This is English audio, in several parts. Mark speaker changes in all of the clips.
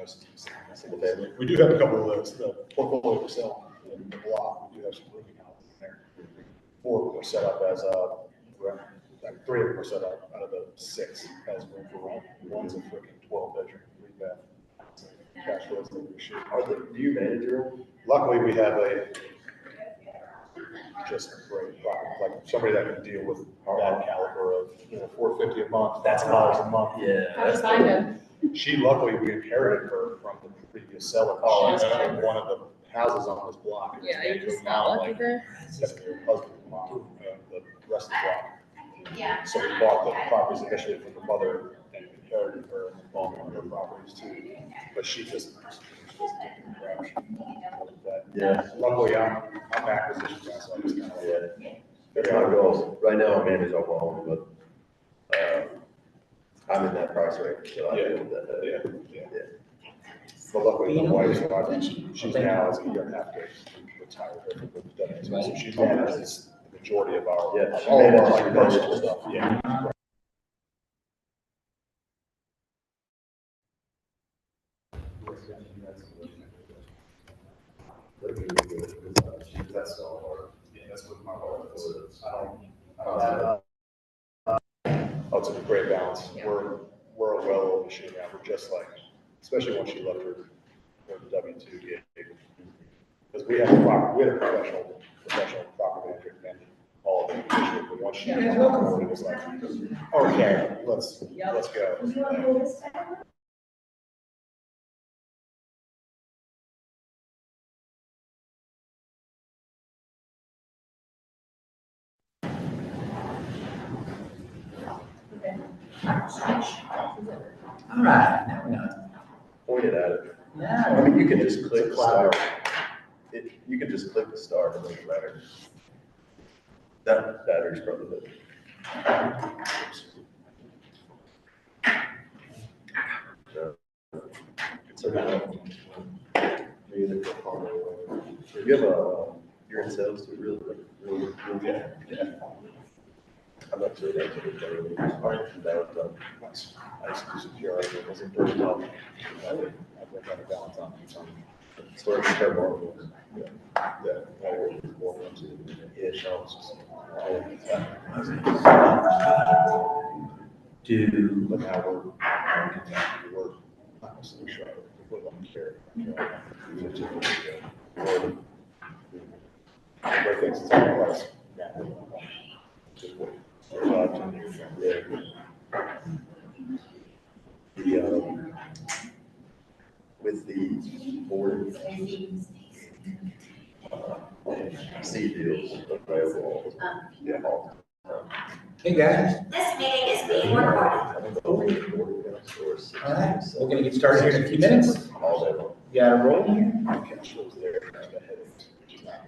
Speaker 1: single family. We do have a couple of those. The portfolio for sale in the block. We do have some rooming houses in there. 4 of them are set up as like 3 of them are set up out of the 6 as room for rent. One's a freaking 12-bedroom, 3-bath. Cash flows that we shoot.
Speaker 2: Do you manage your own?
Speaker 1: Luckily, we have just a great property, like somebody that can deal with that caliber of, $450 a month. That's $5 a month.
Speaker 2: Yeah.
Speaker 3: How'd you find him?
Speaker 1: She luckily, we inherited her from the previous seller. She's in one of the houses on this block.
Speaker 3: Yeah, you just got lucky there.
Speaker 1: That's her husband's mom, the rest of the block.
Speaker 4: Yeah.
Speaker 1: So we bought the properties initially from the mother and inherited her and bought one of her properties too. But she just crash.
Speaker 2: Yeah.
Speaker 1: Luckily, I'm acquisition guy, so I just kind of.
Speaker 2: Yeah. That's my goal. Right now, I manage Oklahoma, but I'm in that price range, so I deal with that.
Speaker 1: Yeah. But luckily, my wife's she's now is a year and a half to retire from the W2, so she manages the majority of our, all of our like personal stuff. Yeah. That's all. That's what my wife is. It's a great balance.
Speaker 3: Yeah.
Speaker 1: We're a well-oiled machine now. We're just like, especially when she left her W2 gig. Because we had a professional property manager and all of it. But once she came on board, it was like, okay, let's go.
Speaker 5: All right, now we're done.
Speaker 2: Point it at it.
Speaker 5: Now,
Speaker 2: I mean, you can just click start. You can just click the start, it doesn't matter. That battery's probably good. So now, you have you're in sales too, really. Yeah. I'm not sure that's what it's
Speaker 1: Nice. I used to do security. It wasn't very well. I've worked on a balance on it.
Speaker 2: Store repair more.
Speaker 1: Yeah. I worked with more than two. Yeah, no, it's just all of it. But now we're not necessarily sure. We're going to care. Great things. It's all price. Just wait.
Speaker 2: With the board seed deals available. Yeah.
Speaker 5: hey guys,
Speaker 4: This meeting is being recorded.
Speaker 5: all right, we're gonna get started here in a few minutes.
Speaker 2: All day long.
Speaker 5: You got a roll here?
Speaker 1: Cash flows there. The headaches, which is not.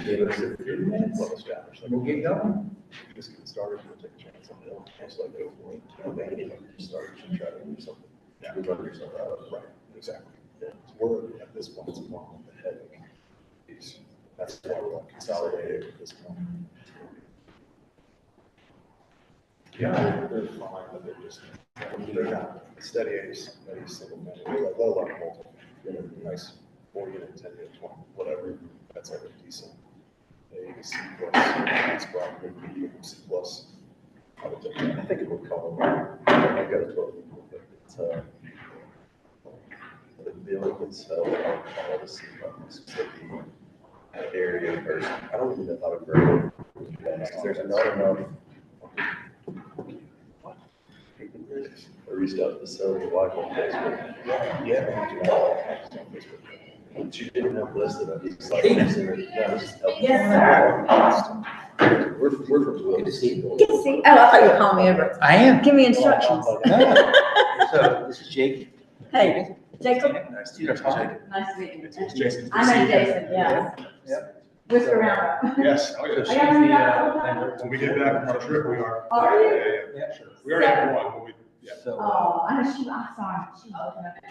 Speaker 5: Give us a few minutes.
Speaker 1: Well established.
Speaker 5: We'll get going.
Speaker 1: Just get started, we'll take a chance on it. Just like go for it. Start and try to do something. Yeah.
Speaker 2: You're running yourself out.
Speaker 1: Right, exactly. Yeah. We're, at this point, it's more on the headache piece. That's why we're like consolidated at this point. Yeah, they're fine, but they're not steady ace, steady single family, they're like, let alone multiple. Nice 40 and 10 and 20, whatever, that's like a decent. A C plus, that's probably medium C plus. I would take that.
Speaker 2: I think it would call them. I've got a 12. It's the billions of all the sea properties, the area first. I don't even know how to grade it. Because there's not enough. I reached out to sell your wife on Facebook. But you didn't have listed, I just like, yeah, just help.
Speaker 4: Yes,
Speaker 2: We're from.
Speaker 5: Good to see you.
Speaker 4: Good to see. Oh, I thought you were calling me over.
Speaker 5: I am.
Speaker 4: Give me instructions.
Speaker 5: So this is Jake.
Speaker 4: Hey, Jacob,
Speaker 2: Nice to meet you, Jacob.
Speaker 4: nice to meet you.
Speaker 1: It's Jason.
Speaker 4: I know Jason, yeah.
Speaker 5: Yep.
Speaker 4: Whisper around.
Speaker 1: Yes, oh
Speaker 5: So
Speaker 1: yes.
Speaker 5: she's the,
Speaker 1: When we get back from our trip, we are.
Speaker 4: Are you?
Speaker 1: Yeah, sure. We already have one, but we, yeah.
Speaker 5: So,
Speaker 4: Oh, I know she, I saw her. She was looking up at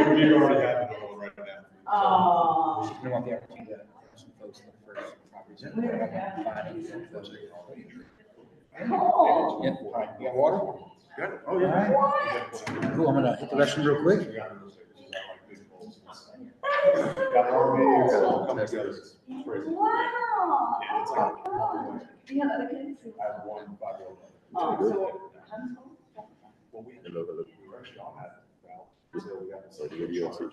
Speaker 4: me.
Speaker 1: We already have the one right now.
Speaker 4: Oh.
Speaker 5: we want the opportunity to have some folks in the first properties.
Speaker 4: Where did it go?
Speaker 5: Finding some folks.
Speaker 4: Cool.
Speaker 5: Yep. You got water?
Speaker 1: Oh, yeah.
Speaker 5: Cool, I'm gonna hit the restroom real quick.
Speaker 1: Got RVs, all come together. It's crazy.
Speaker 4: Wow.
Speaker 1: Yeah, it's like,
Speaker 4: Do you have other kids?
Speaker 1: I have 1 5-year-old.
Speaker 4: Oh, so.
Speaker 1: Well, we actually all had, well, so we got.
Speaker 2: So the video too.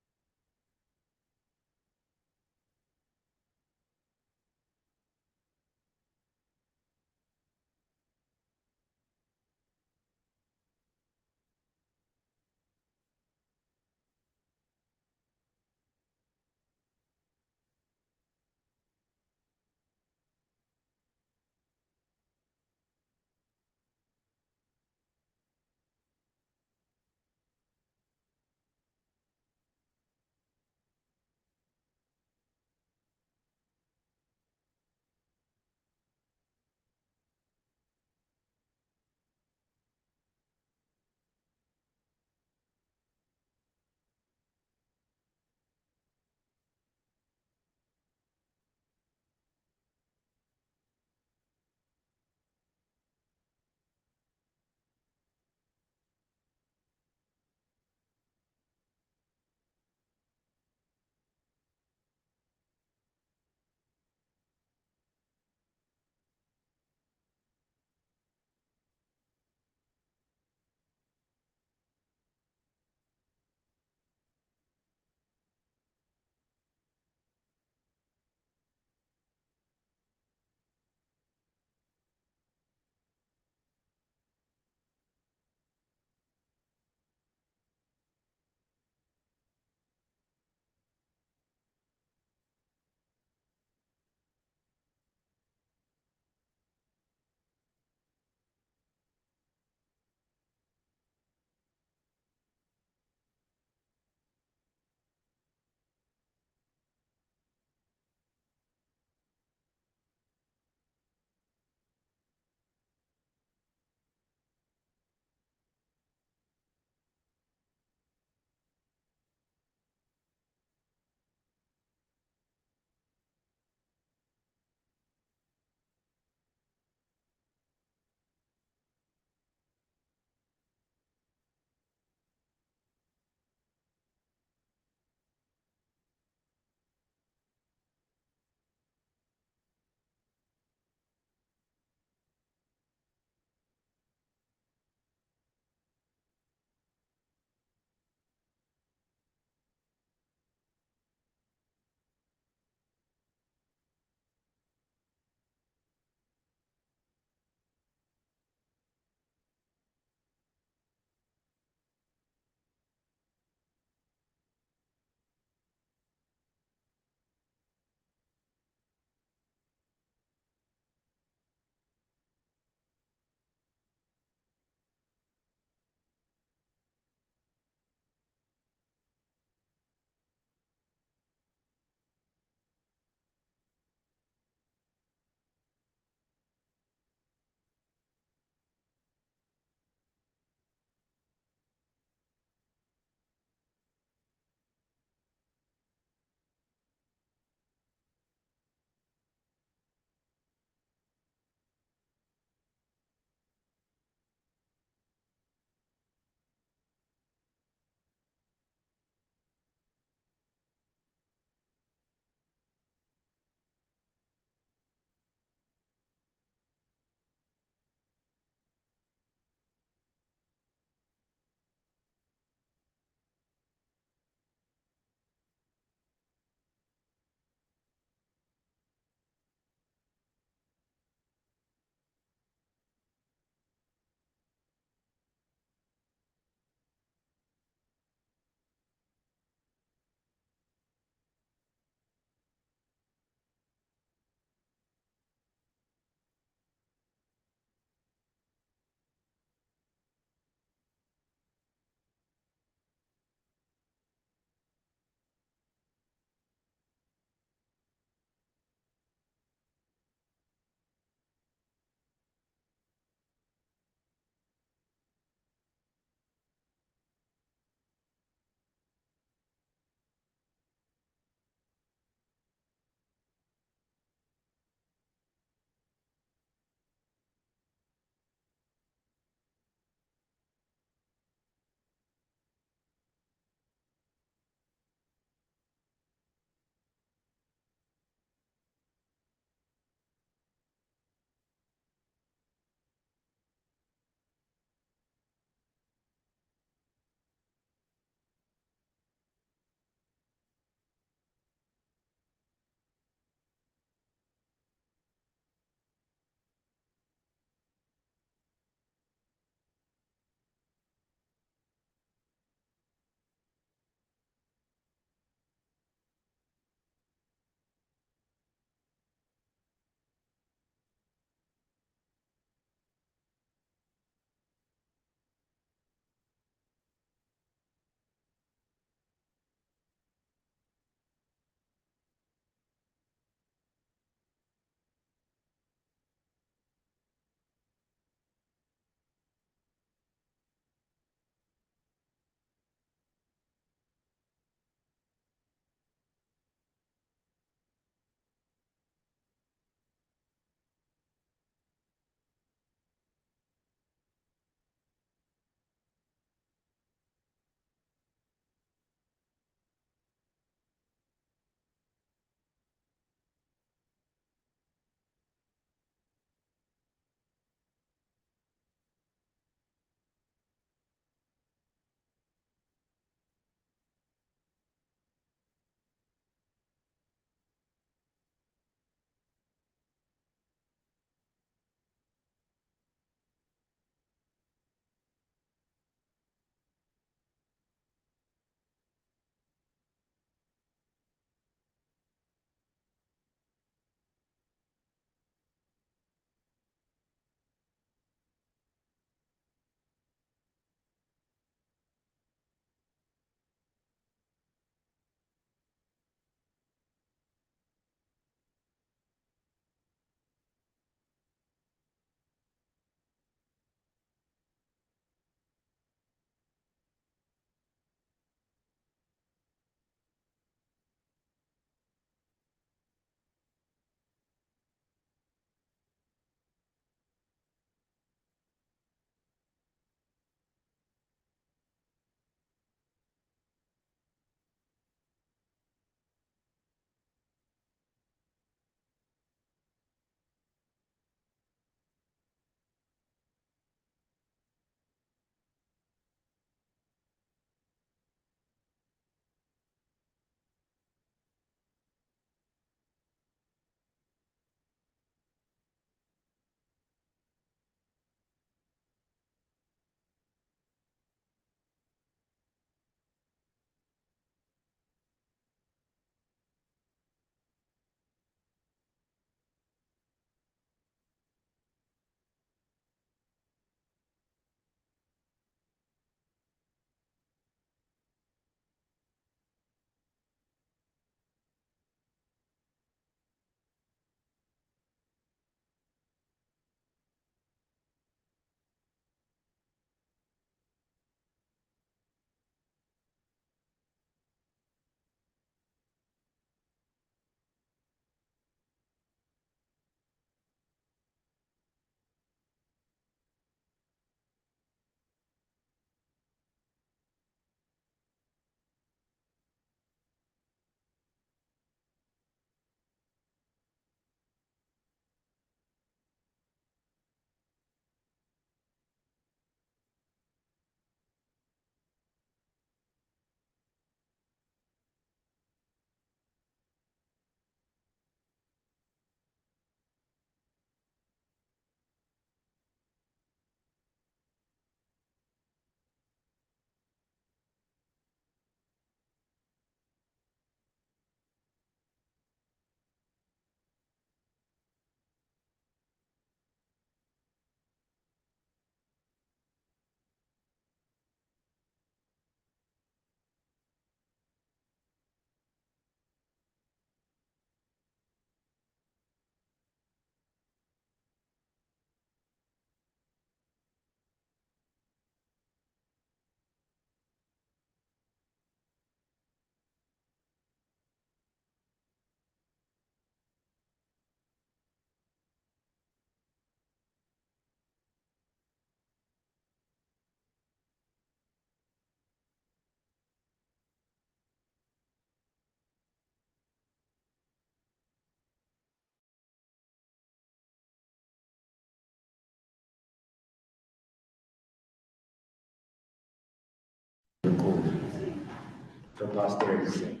Speaker 5: For posterity's sake.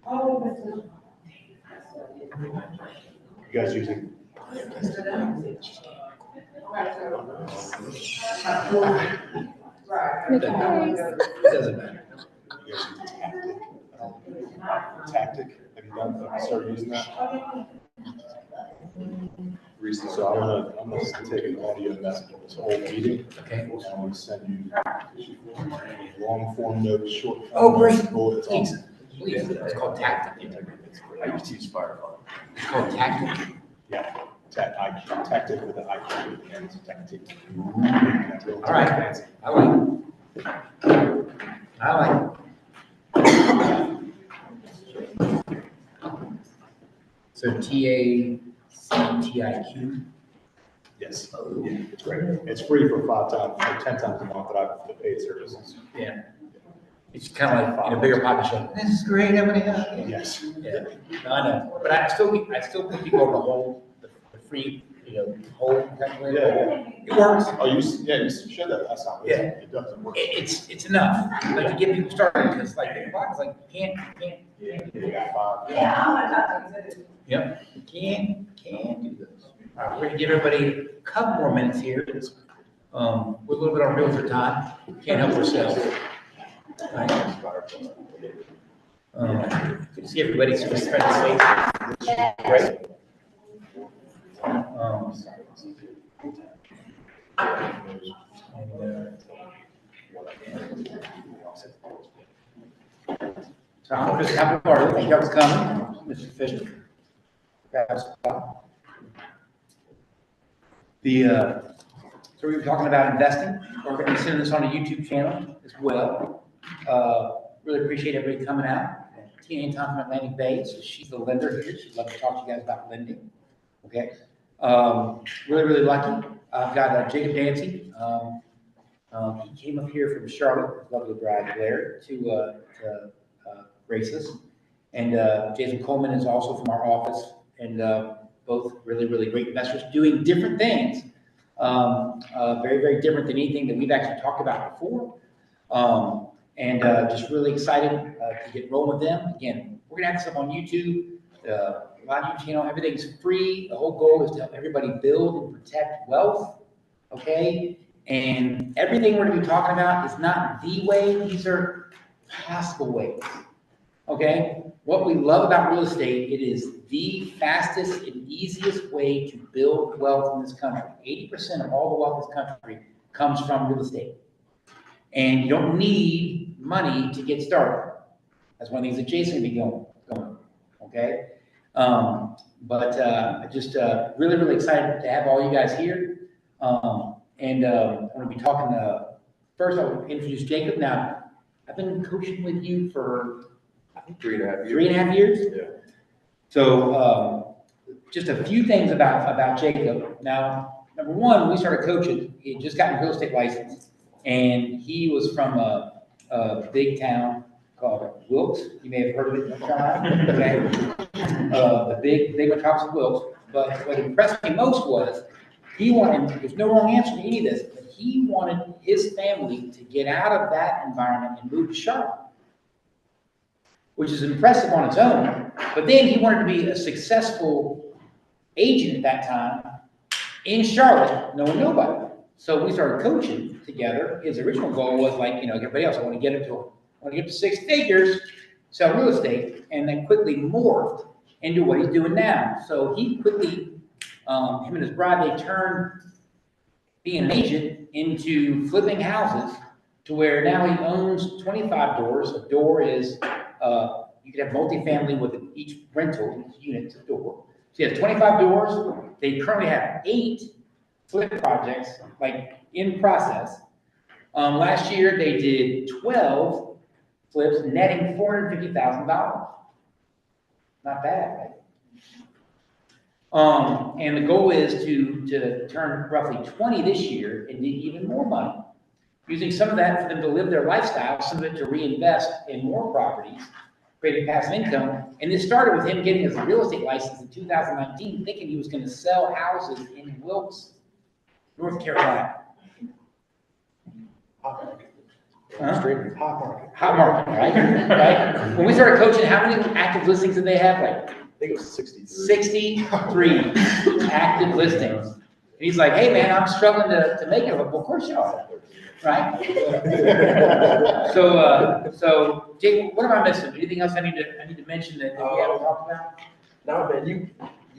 Speaker 1: You guys using?
Speaker 3: Make a face.
Speaker 5: It doesn't matter.
Speaker 1: You guys using Tactic? Have you done, have you started using that?
Speaker 2: Recently.
Speaker 1: So I'm gonna take an audio message of this whole meeting.
Speaker 5: Okay.
Speaker 1: And I'm gonna send you long form notes, short. form
Speaker 5: Oh, great.
Speaker 1: notes, bullets, all-
Speaker 5: Please, please. It's called tactic.
Speaker 2: I used to use Firefly.
Speaker 5: It's called tactic.
Speaker 1: Yeah, tactic with an IQ and tactic.
Speaker 5: All right. I like it. I like it. So TACTIQ.
Speaker 1: Yes, yeah, it's great. It's free for 5 times, or 10 times a month, but I have the paid services.
Speaker 5: Yeah. It's kind of like in a bigger population. This is great. I'm gonna help you.
Speaker 1: Yes.
Speaker 5: Yeah, no, I know, but I still put people on the whole, the free, whole calculator.
Speaker 1: Yeah,
Speaker 5: It works.
Speaker 1: Oh, you shared that last time.
Speaker 5: Yeah.
Speaker 1: It doesn't work.
Speaker 5: It's enough, like to get people started, because like, the clock is like, you can't.
Speaker 1: You got 5.
Speaker 4: Yeah, I'm gonna talk to you.
Speaker 5: Yep, you can't do this. All right, we're gonna give everybody a couple more minutes here. We're a little bit on realtor time, can't help ourselves. All right. Good to see everybody, so just trying to say, great. Tom, Chris Pappalardo, thank you all for coming. Mr. Fisher. Grab a spot. So we were talking about investing. We're going to be sending this on a YouTube channel as well. Really appreciate everybody coming out. Tina and Tom from Atlantic Bay, so she's the lender here. She'd love to talk to you guys about lending. Okay. Really lucky. I've got Jacob Dancy. He came up here from Charlotte, his lovely bride Blair, to grace us. And Jason Coleman is also from our office, and both really great investors doing different things. Very different than anything that we've actually talked about before. And just really excited to get rolling with them. Again, we're gonna have this up on YouTube, live YouTube channel, everything's free. The whole goal is to help everybody build and protect wealth, okay? And everything we're gonna be talking about is not the way, these are possible ways, okay? What we love about real estate, it is the fastest and easiest way to build wealth in this country. 80% of all the wealth in this country comes from real estate. And you don't need money to get started. That's one of the things that Jason will be going, okay? But just really excited to have all you guys here. And I'm going to be talking, first I'll introduce Jacob. Now, I've been coaching with you for, I think, 3.5 years.
Speaker 2: Yeah.
Speaker 5: So just a few things about Jacob. Now, number one, when we started coaching, he had just gotten a real estate license. And he was from a big town called Wilkes. You may have heard of it, North Carolina. Okay. The big metropolis of Wilkes. But what impressed me most was he wanted, there's no wrong answer to any of this, but he wanted his family to get out of that environment and move to Charlotte, which is impressive on its own. But then he wanted to be a successful agent at that time in Charlotte, knowing nobody. So we started coaching together. His original goal was like, everybody else, I want to get to 6 figures, sell real estate, and then quickly morphed into what he's doing now. So he quickly, him and his bride, they turned being an agent into flipping houses to where now he owns 25 doors. A door is, you could have multifamily with each rental, each unit's a door. So he has 25 doors. They currently have 8 flip projects, like in process. Last year they did 12 flips, netting $450,000. Not bad, right? And the goal is to turn roughly 20 this year and do even more money. Using some of that for them to live their lifestyle, some of it to reinvest in more properties, creating passive income. And this started with him getting his real estate license in 2019, thinking he was going to sell houses in Wilkes, North Carolina. Huh?
Speaker 2: Street.
Speaker 1: Hot market.
Speaker 5: Hot market, right? Right? When we started coaching, how many active listings did they have? Like
Speaker 2: I think it was 63.
Speaker 5: 63 active listings. And he's like, hey man, I'm struggling to make it. Well, of course you are, right? So Jake, what am I missing? Anything else I need to mention that we haven't talked about?
Speaker 2: No, man, you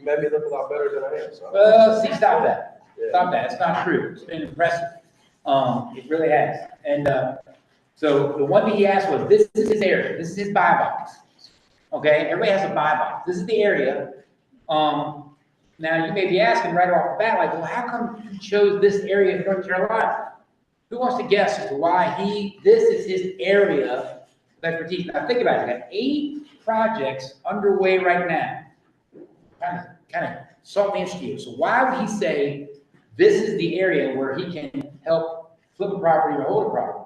Speaker 2: made me look a lot better than I am, so.
Speaker 5: Well, see, stop that.
Speaker 2: Yeah.
Speaker 5: Stop that. It's not true. It's been impressive. It really has. And so the one thing he asked was, this is his area. This is his buy box. Okay, everybody has a buy box. This is the area. Now you may be asking right off the bat, like, well, how come he chose this area in North Carolina? Who wants to guess as to why this is his area of expertise? Now think about it. He's got 8 projects underway right now. Kind of salt and steel. So why would he say this is the area where he can help flip a property or hold a property?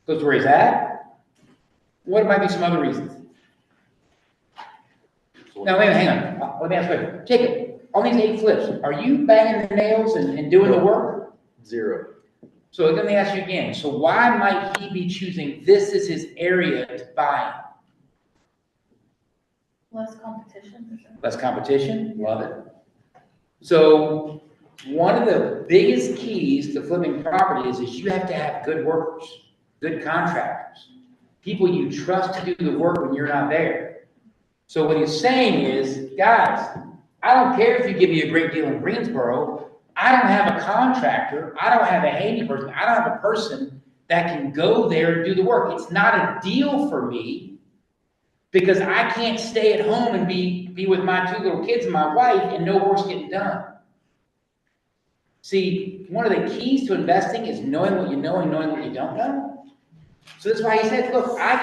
Speaker 5: Because where he's at. What might be some other reasons? Now, hang on. Let me ask you a question. Jacob, on these 8 flips, are you banging the nails and doing the work?
Speaker 2: 0.
Speaker 5: So let me ask you again. So why might he be choosing this as his area to buy in?
Speaker 3: Less competition.
Speaker 5: Less competition, love it. So one of the biggest keys to flipping properties is you have to have good workers, good contractors, people you trust to do the work when you're not there. So what he's saying is, guys, I don't care if you give me a great deal in Greensboro, I don't have a contractor, I don't have a handy person, I don't have a person that can go there and do the work. It's not a deal for me because I can't stay at home and be with my 2 little kids and my wife and no work's getting done. See, one of the keys to investing is knowing what you know and knowing what you don't know. So that's why he said, look, I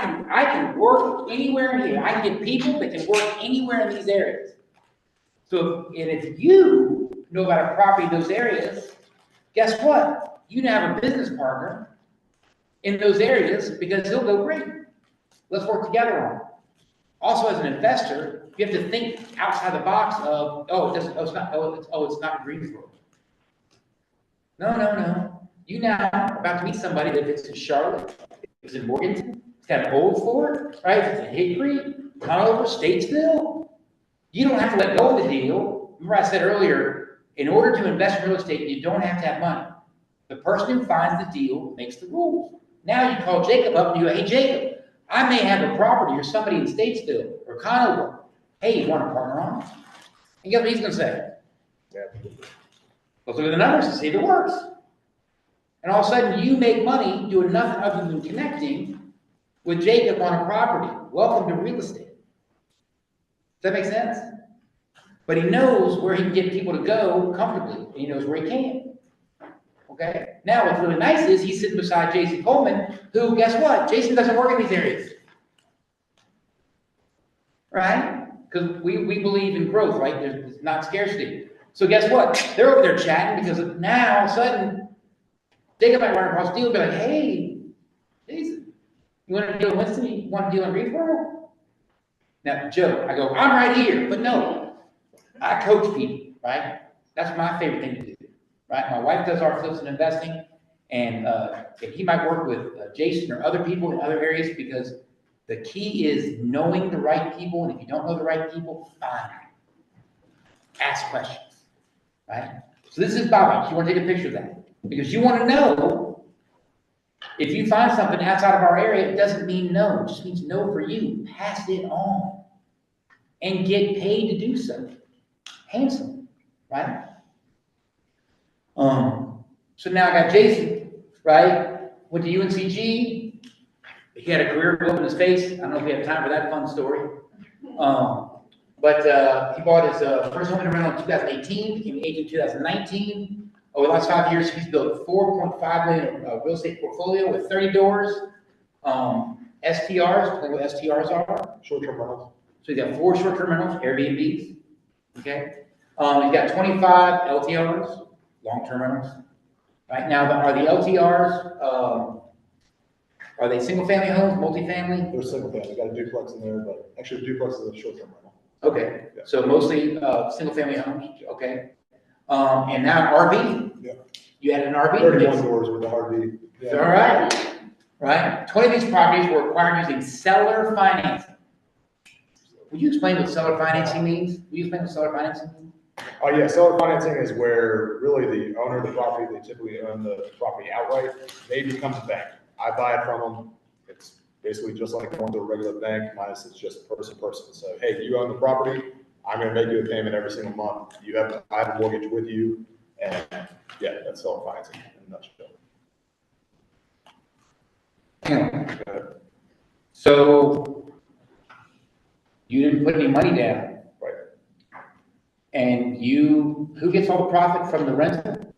Speaker 5: can work anywhere in here. I can get people that can work anywhere in these areas. So, and if you know about a property in those areas, guess what? You now have a business partner in those areas because he'll go, great, let's work together on it. Also, as an investor, you have to think outside the box of, it's not Greensboro. No. You now are about to meet somebody that if it's in Charlotte, if it's in Morganton, it's got an Old Fort, right? If it's in Hickory, Conover, Statesville, you don't have to let go of the deal. Remember I said earlier, in order to invest in real estate, you don't have to have money. The person who finds the deal makes the rules. Now you call Jacob up and you go, hey, Jacob, I may have a property or somebody in Statesville or Conover. Hey, you want to partner on it? And guess what he's going to say? Let's look at the numbers and see if it works. And all of a sudden, you make money doing nothing other than connecting with Jacob on a property. Welcome to real estate. Does that make sense? But he knows where he can get people to go comfortably, and he knows where he can. Okay? Now, what's really nice is he's sitting beside Jason Coleman, who, guess what? Jason doesn't work in these areas. Right? Because we believe in growth, right? There's not scarcity. So guess what? They're over there chatting because now, all of a sudden, Jacob might run across the deal and be like, hey, Jason, you want to deal in Winston? You want to deal in Greensboro? Now, Joe, I go, I'm right here. But no, I coach people, right? That's my favorite thing to do, right? My wife does our flips and investing, and he might work with Jason or other people in other areas because the key is knowing the right people, and if you don't know the right people, find them. Ask questions. Right? So this is Bobby. You want to take a picture of that because you want to know if you find something outside of our area, it doesn't mean no. It just means no for you. Pass it on and get paid to do so. Handsome, right? So now I got Jason, right? Went to UNCG. He had a career blow in his face. I don't know if we have time for that fun story. But he bought his first home in rental in 2018, became an agent in 2019. Over the last 5 years, he's built $4.5 million real estate portfolio with 30 doors. STRs, tell me what STRs are.
Speaker 1: Short-term rentals.
Speaker 5: So he's got 4 short-term rentals, Airbnbs. Okay. He's got 25 LTRs, long-term rentals. Right now, are the LTRs, are they single-family homes, multifamily?
Speaker 1: They're single family, got a duplex in there, but actually a duplex is a short-term rental.
Speaker 5: Okay,
Speaker 1: Yeah.
Speaker 5: so mostly single-family homes, okay. And now RV?
Speaker 1: Yeah.
Speaker 5: You had an RV?
Speaker 1: 31 doors with the RV,
Speaker 5: All right, right? 20 of these properties were acquired using seller financing. Would you explain what seller financing means? Will you explain what seller financing means?
Speaker 1: Oh, yeah, seller financing is where really the owner of the property, they typically own the property outright, they become the bank. I buy it from them, it's basically just like going to a regular bank, minus it's just person to person. So, hey, you own the property, I'm gonna make you a payment every single month, I have a mortgage with you, and yeah, that's seller financing in a nutshell.
Speaker 5: So you didn't put any money down.
Speaker 1: Right.
Speaker 5: And who gets all the profit from the rental?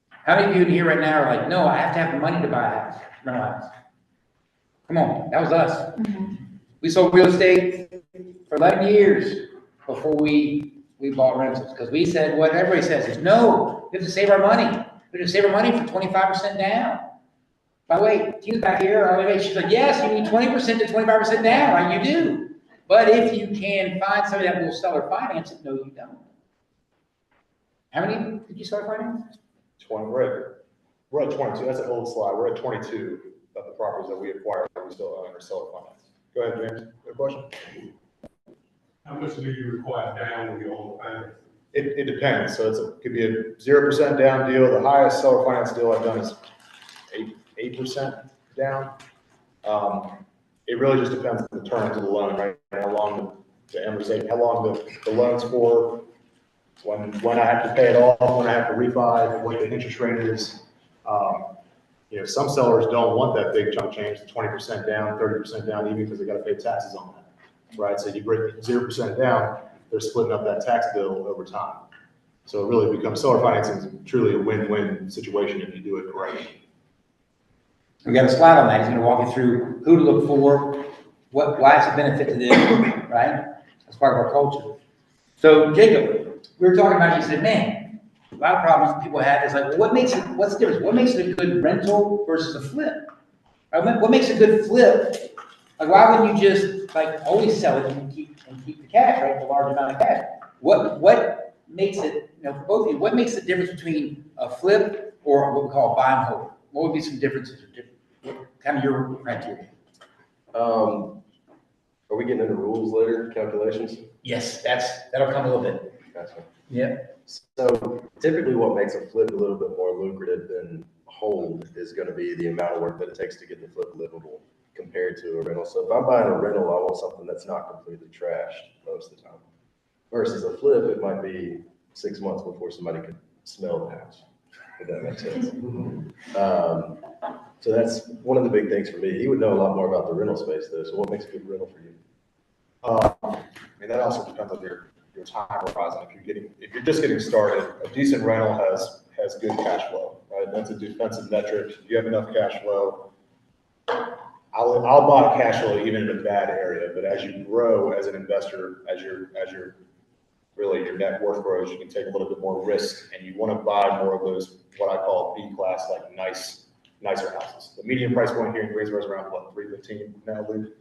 Speaker 5: How many of you in here right now are like, no, I have to have money to buy a house, rental house? Come on, that was us. We sold real estate for 11 years before we bought rentals, because we said what everybody says is, no, we have to save our money. We have to save our money for 25% down. By the way, Tina's back here, she's like, yes, you need 20% to 25% down, right? You do. But if you can find somebody that will seller finance it, no, you don't. How many did you seller finance?
Speaker 1: 20, we're at 22, that's an old slide, we're at 22 of the properties that we acquired, that we still own or seller finance. Go ahead, James, you have a question?
Speaker 6: How much do you require down when you own the finance?
Speaker 1: It depends, so it could be a 0% down deal, the highest seller finance deal I've done is 8% down. It really just depends on the terms of the loan, right? How long the amortization, how long the loan's for, when I have to pay it off, when I have to refi, what the interest rate is. Some sellers don't want that big chunk change, the 20% down, 30% down, even because they got to pay taxes on that, right? So you break 0% down, they're splitting up that tax bill over time. So it really becomes, seller financing is truly a win-win situation if you do it correctly.
Speaker 5: We got a slide on that. He's going to walk you through who to look for, why it's a benefit to them, right? That's part of our culture. So, Jacob, we were talking about, you said, man, a lot of problems people have is like, well, what's the difference? What makes it a good rental versus a flip? Right? What makes a good flip? Like, why wouldn't you just, like, always sell it and keep the cash, right? The large amount of cash. What makes it, for both of you, what makes the difference between a flip or what we call a buy and hold? What would be some differences or kind of your criteria?
Speaker 2: Are we getting into rules later, calculations?
Speaker 5: Yes, that'll come a little bit.
Speaker 2: Gotcha.
Speaker 5: Yeah.
Speaker 2: So typically what makes a flip a little bit more lucrative than hold is going to be the amount of work that it takes to get the flip livable compared to a rental. So if I'm buying a rental, I want something that's not completely trashed most of the time. Versus a flip, it might be 6 months before somebody can smell the house, if that makes sense. So that's one of the big things for me. He would know a lot more about the rental space though. So what makes a good rental for you?
Speaker 1: That also depends on your time horizon. If you're just getting started, a decent rental has good cash flow, right? That's a defensive metric. If you have enough cash flow, I'll buy cash flow even in a bad area. But as you grow as an investor, as your net worth grows, you can take a little bit more risk, and you want to buy more of those what I call B class, like nicer houses. The median price point here in Greensboro is around what, $315 now, Luke?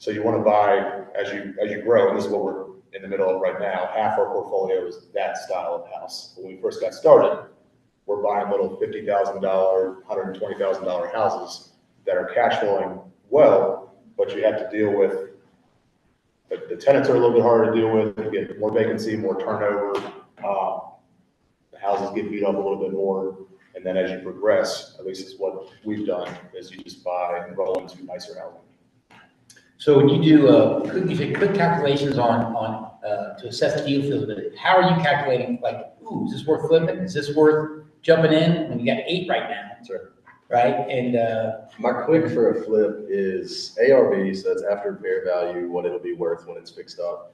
Speaker 1: So you want to buy as you grow, and this is what we're in the middle of right now. Half our portfolio is that style of house. When we first got started, we're buying little $50,000, $120,000 houses that are cash flowing well, but you have to deal with the tenants are a little bit harder to deal with. You get more vacancy, more turnover. The houses get beat up a little bit more, and then as you progress, at least is what we've done, is you just buy and roll into nicer housing.
Speaker 5: So when you do quick calculations on to assess deal feasibility, how are you calculating, like, ooh, is this worth flipping? Is this worth jumping in? And you got 8 right now,
Speaker 2: Sure.
Speaker 5: right? And
Speaker 2: My quick for a flip is ARV, so that's after repair value, what it'll be worth when it's fixed up,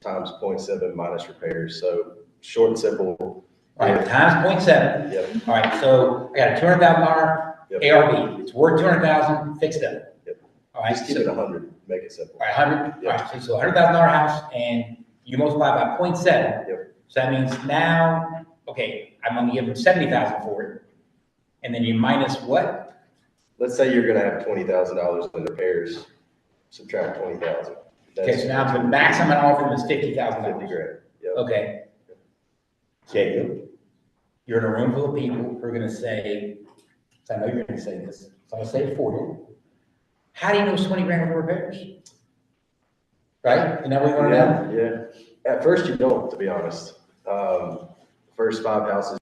Speaker 2: times 0.7 minus repairs. So short and simple.
Speaker 5: all right, times 0.7.
Speaker 2: Yep.
Speaker 5: All right, so I got a $200,000
Speaker 2: Yep.
Speaker 5: ARV. It's worth $200,000 fixed up.
Speaker 2: Yep.
Speaker 5: All right,
Speaker 2: Just keep it 100, make it simple.
Speaker 5: all right, 100.
Speaker 2: Yep.
Speaker 5: All right, so $100,000 house, and you multiply by 0.7.
Speaker 2: Yep.
Speaker 5: So that means now, okay, I'm going to give them $70,000 for it, and then you minus what?
Speaker 2: Let's say you're gonna have $20,000 in repairs, subtract 20,000.
Speaker 5: Okay, so now the maximum I offer them is $50,000.
Speaker 2: 50 grand. Yep.
Speaker 5: Okay. Jacob, you're in a room full of people who are gonna say, so I know you're gonna say this, so I'll say it for you. How do you know it's 20 grand for repairs? Right? Isn't that what you wanna know?
Speaker 2: Yeah. At first you don't, to be honest. First 5 houses,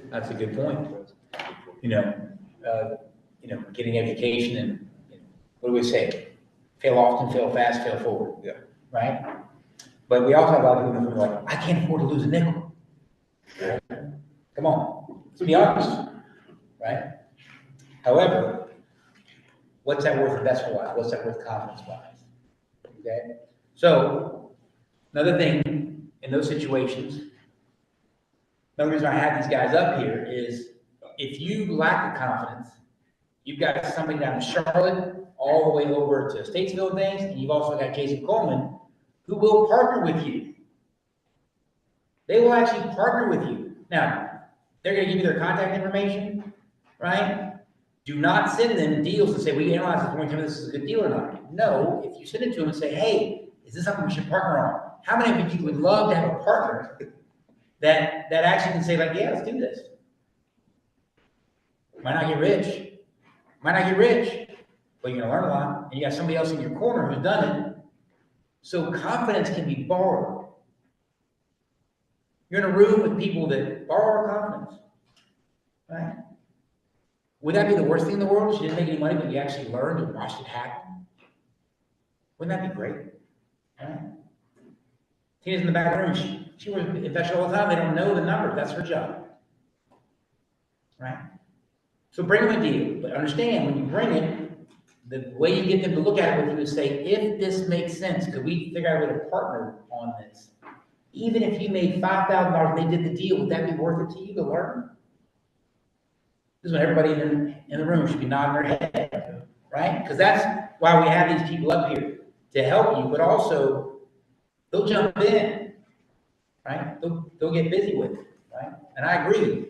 Speaker 5: That's a good point. You know, getting education and, what do we say? Fail often, fail fast, fail forward.
Speaker 1: Yeah.
Speaker 5: Right? But we also have a lot of people who are like, I can't afford to lose a nickel.
Speaker 1: Yeah.
Speaker 5: Come on, let's be honest, right? However, what's that worth investment-wise? What's that worth confidence-wise? Okay? So, another thing in those situations, another reason I have these guys up here is if you lack the confidence, you've got somebody down in Charlotte, all the way over to Statesville things, and you've also got Jason Coleman, who will partner with you. They will actually partner with you. Now, they're gonna give you their contact information, right? Do not send them deals and say, we analyze this point, tell me this is a good deal or not. No, if you send it to them and say, hey, is this something we should partner on? How many of you would love to have a partner that actually can say like, yeah, let's do this? Might not get rich, but you're gonna learn a lot, and you got somebody else in your corner who's done it. So confidence can be borrowed. You're in a room with people that borrow our confidence, right? Would that be the worst thing in the world? She didn't make any money, but you actually learned and watched it happen. Wouldn't that be great? Right? Tina's in the back room. She works investor all the time. They don't know the numbers. That's her job, right? So bring them a deal, but understand when you bring it, the way you get them to look at it with you is say, if this makes sense, could we figure out a way to partner on this? Even if you made $5,000 and they did the deal, would that be worth it to you to learn? This is when everybody in the room should be nodding their head, right? Because that's why we have these people up here, to help you, but also they'll jump in, right? They'll get busy with it, right? And I agree.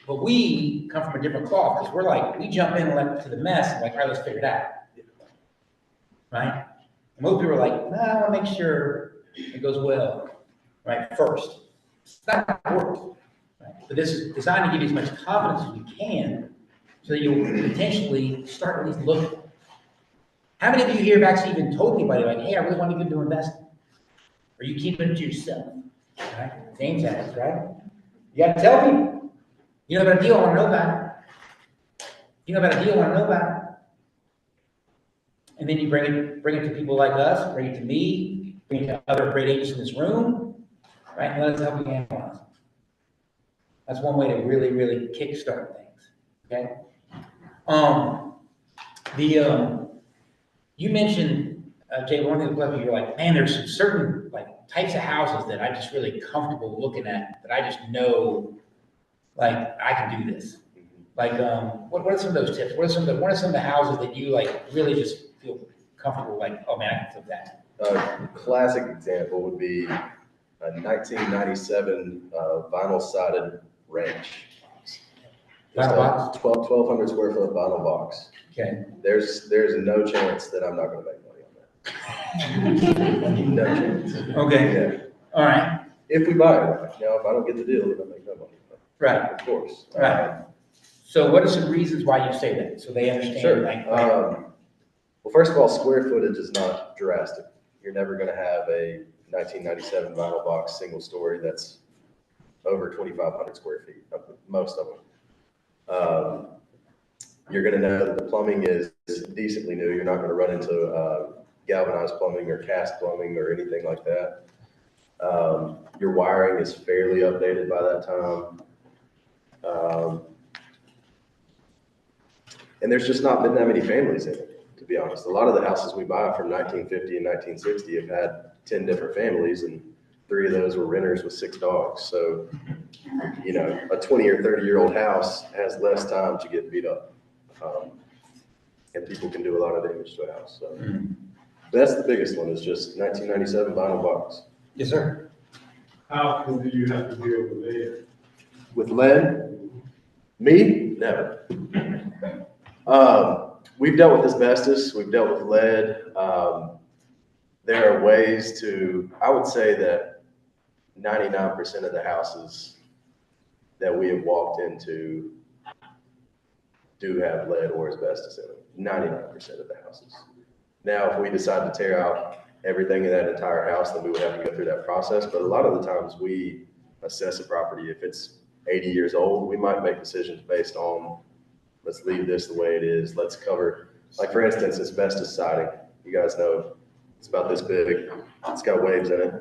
Speaker 5: But we come from a different cloth because we're like, we jump in like to the mess and like, all right, let's figure it out, right? And most people are like, no, I want to make sure it goes well, right? First, it's not important, right? But this is designed to give you as much confidence as we can, so that you'll potentially start at least looking. How many of you here have actually even told anybody like, hey, I really want to get into investing? Or you keep it to yourself, right? James has, right? You got to tell people. You know about a deal, I want to know about it. You know about a deal, I want to know about it. And then you bring it to people like us, bring it to me, bring it to other great agents in this room, right? And let us help you analyze. That's one way to really, really kickstart things, okay? You mentioned, Jay, one thing that you're like, man, there's some certain like types of houses that I'm just really comfortable looking at, that I just know, like, I can do this. Like, what are some of those tips? What are some of the houses that you like really just feel comfortable, like, oh man, I can flip that?
Speaker 2: A classic example would be a 1997 vinyl sided ranch. Just
Speaker 5: Vinyl
Speaker 2: a
Speaker 5: box?
Speaker 2: 1,200 square foot vinyl box.
Speaker 5: Okay.
Speaker 2: There's no chance that I'm not gonna make money on that. No chance.
Speaker 5: Okay.
Speaker 2: Yeah.
Speaker 5: All right.
Speaker 2: If we buy it right. Now, if I don't get the deal, then I make no money.
Speaker 5: Right.
Speaker 2: Of course.
Speaker 5: Right. So what are some reasons why you say that? So they understand.
Speaker 2: Sure.
Speaker 5: Like,
Speaker 2: Well, first of all, square footage is not drastic. You're never gonna have a 1997 vinyl box single story that's over 2,500 square feet, most of them. You're gonna know that the plumbing is decently new. You're not gonna run into galvanized plumbing or cast plumbing or anything like that. Your wiring is fairly updated by that time. And there's just not been that many families in it, to be honest. A lot of the houses we buy from 1950 and 1960 have had 10 different families, and 3 of those were renters with 6 dogs. So, a 20 or 30-year-old house has less time to get beat up. And people can do a lot of damage to a house. So that's the biggest one, is just 1997 vinyl box.
Speaker 5: yes, sir.
Speaker 6: How often do you have to deal with lead?
Speaker 2: With lead? Me? No. We've dealt with asbestos, we've dealt with lead. There are ways to, I would say that 99% of the houses that we have walked into do have lead or asbestos in them. 99% of the houses. Now, if we decide to tear out everything in that entire house, then we would have to go through that process. But a lot of the times we assess a property. If it's 80 years old, we might make decisions based on, let's leave this the way it is. Let's cover, like for instance, asbestos siding. You guys know it's about this big. It's got waves in it.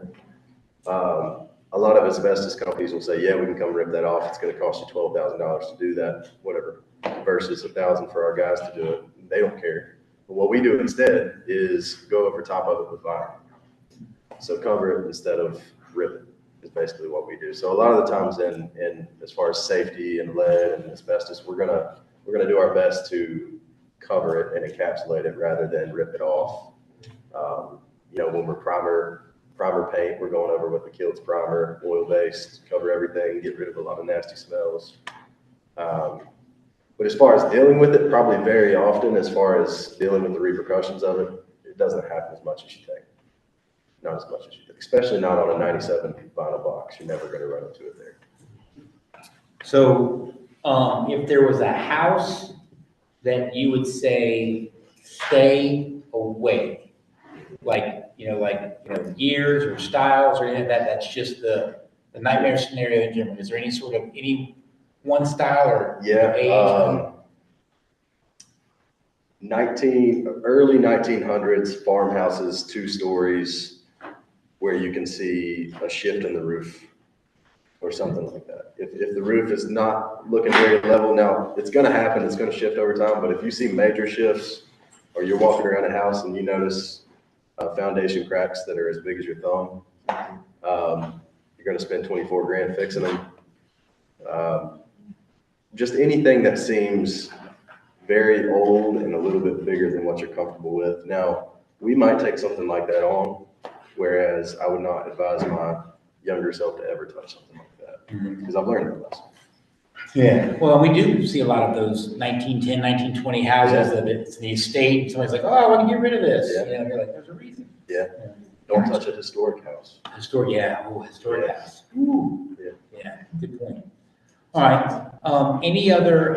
Speaker 2: A lot of asbestos companies will say, yeah, we can come rip that off. It's going to cost you $12,000 to do that, whatever, versus $1,000 for our guys to do it. They don't care. But what we do instead is go over top of it with vinyl. So cover it instead of rip it is basically what we do. So a lot of the times in as far as safety and lead and asbestos, we're gonna do our best to cover it and encapsulate it rather than rip it off. When we're primer paint, we're going over with the Kilt's primer, oil-based, cover everything, get rid of a lot of nasty smells. But as far as dealing with it, probably very often, as far as dealing with the repercussions of it, it doesn't happen as much as you think. Not as much as you think, especially not on a 97 vinyl box. You're never going to run into it there.
Speaker 5: So, if there was a house that you would say, stay away, like years or styles or anything like that, that's just the nightmare scenario in general. Is there any one style or age?
Speaker 2: Early 1900s farmhouses, 2 stories, where you can see a shift in the roof or something like that. If the roof is not looking very level, now it's going to happen, it's going to shift over time, but if you see major shifts or you're walking around a house and you notice foundation cracks that are as big as your thumb, you're going to spend 24 grand fixing them. Just anything that seems very old and a little bit bigger than what you're comfortable with. Now, we might take something like that on, whereas I would not advise my younger self to ever touch something like that, because I've learned that lesson.
Speaker 5: Yeah, well, we do see a lot of those 1910, 1920 houses that it's the estate, and somebody's like, oh, I want to get rid of this.
Speaker 2: Yeah.
Speaker 5: You're like, there's a reason.
Speaker 2: Yeah. Don't touch a historic house.
Speaker 5: Historic
Speaker 2: Yeah.
Speaker 5: house. Ooh.
Speaker 2: Yeah.
Speaker 5: Yeah, good point. All right, any other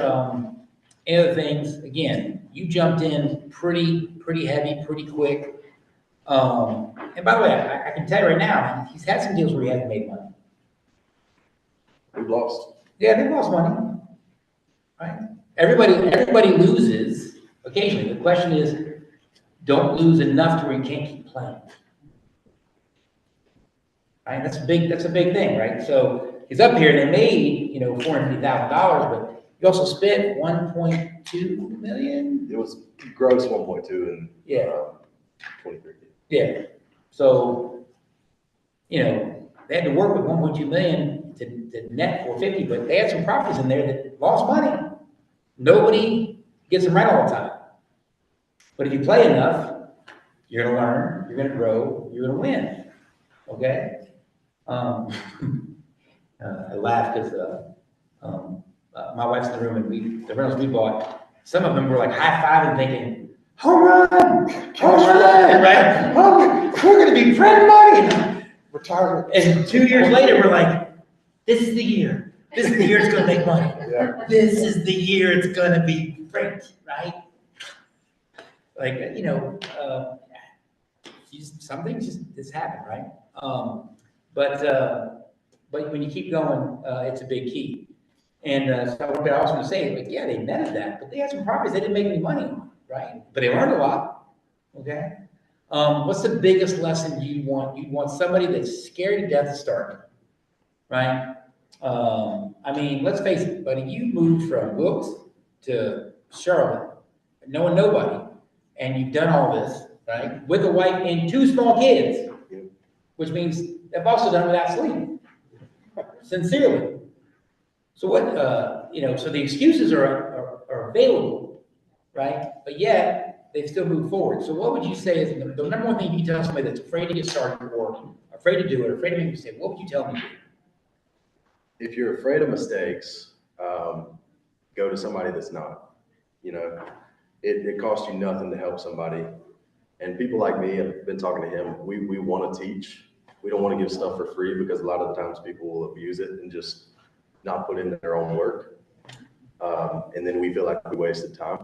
Speaker 5: things? Again, you jumped in pretty heavy, pretty quick. And by the way, I can tell you right now, he's had some deals where he hasn't made money.
Speaker 2: We've lost.
Speaker 5: Yeah, they've lost money, right? Everybody loses occasionally. The question is, don't lose enough to where you can't keep playing. Right? That's a big thing, right? So he's up here and they made, $450,000, but you also spent 1.2 million.
Speaker 2: It was gross 1.2 in 2013.
Speaker 5: Yeah. So, they had to work with 1.2 million to net 450, but they had some properties in there that lost money. Nobody gets them right all the time. But if you play enough, you're going to learn, you're going to grow, you're going to win. Okay? I laugh because my wife's in the room and the rentals we bought, some of them were like high-fiving thinking, home run, right? Oh, we're going to be printing money.
Speaker 1: Retirement.
Speaker 5: And 2 years later, we're like, this is the year. This is the year it's going to make money.
Speaker 1: Yeah.
Speaker 5: This is the year it's going to be great, right? Like, some things just happen, right? But when you keep going, it's a big key. And so what I was going to say, like, yeah, they netted that, but they had some properties they didn't make any money on, right? But they learned a lot, okay? What's the biggest lesson you want? You want somebody that's scared to death to start, right? Let's face it, buddy, you moved from Wilkes to Charlotte, knowing nobody, and you've done all this, right? With a wife and 2 small kids, which means they've also done it without sleep, sincerely. So so the excuses are available, right? But yet, they still move forward. So what would you say is the number one thing you tell somebody that's afraid to get started or afraid to do it, or afraid to make a mistake? What would you tell them to do?
Speaker 2: If you're afraid of mistakes, go to somebody that's not. It costs you nothing to help somebody. And people like me, I've been talking to him, we want to teach. We don't want to give stuff for free because a lot of the times people will abuse it and just not put in their own work. And then we feel like we wasted time.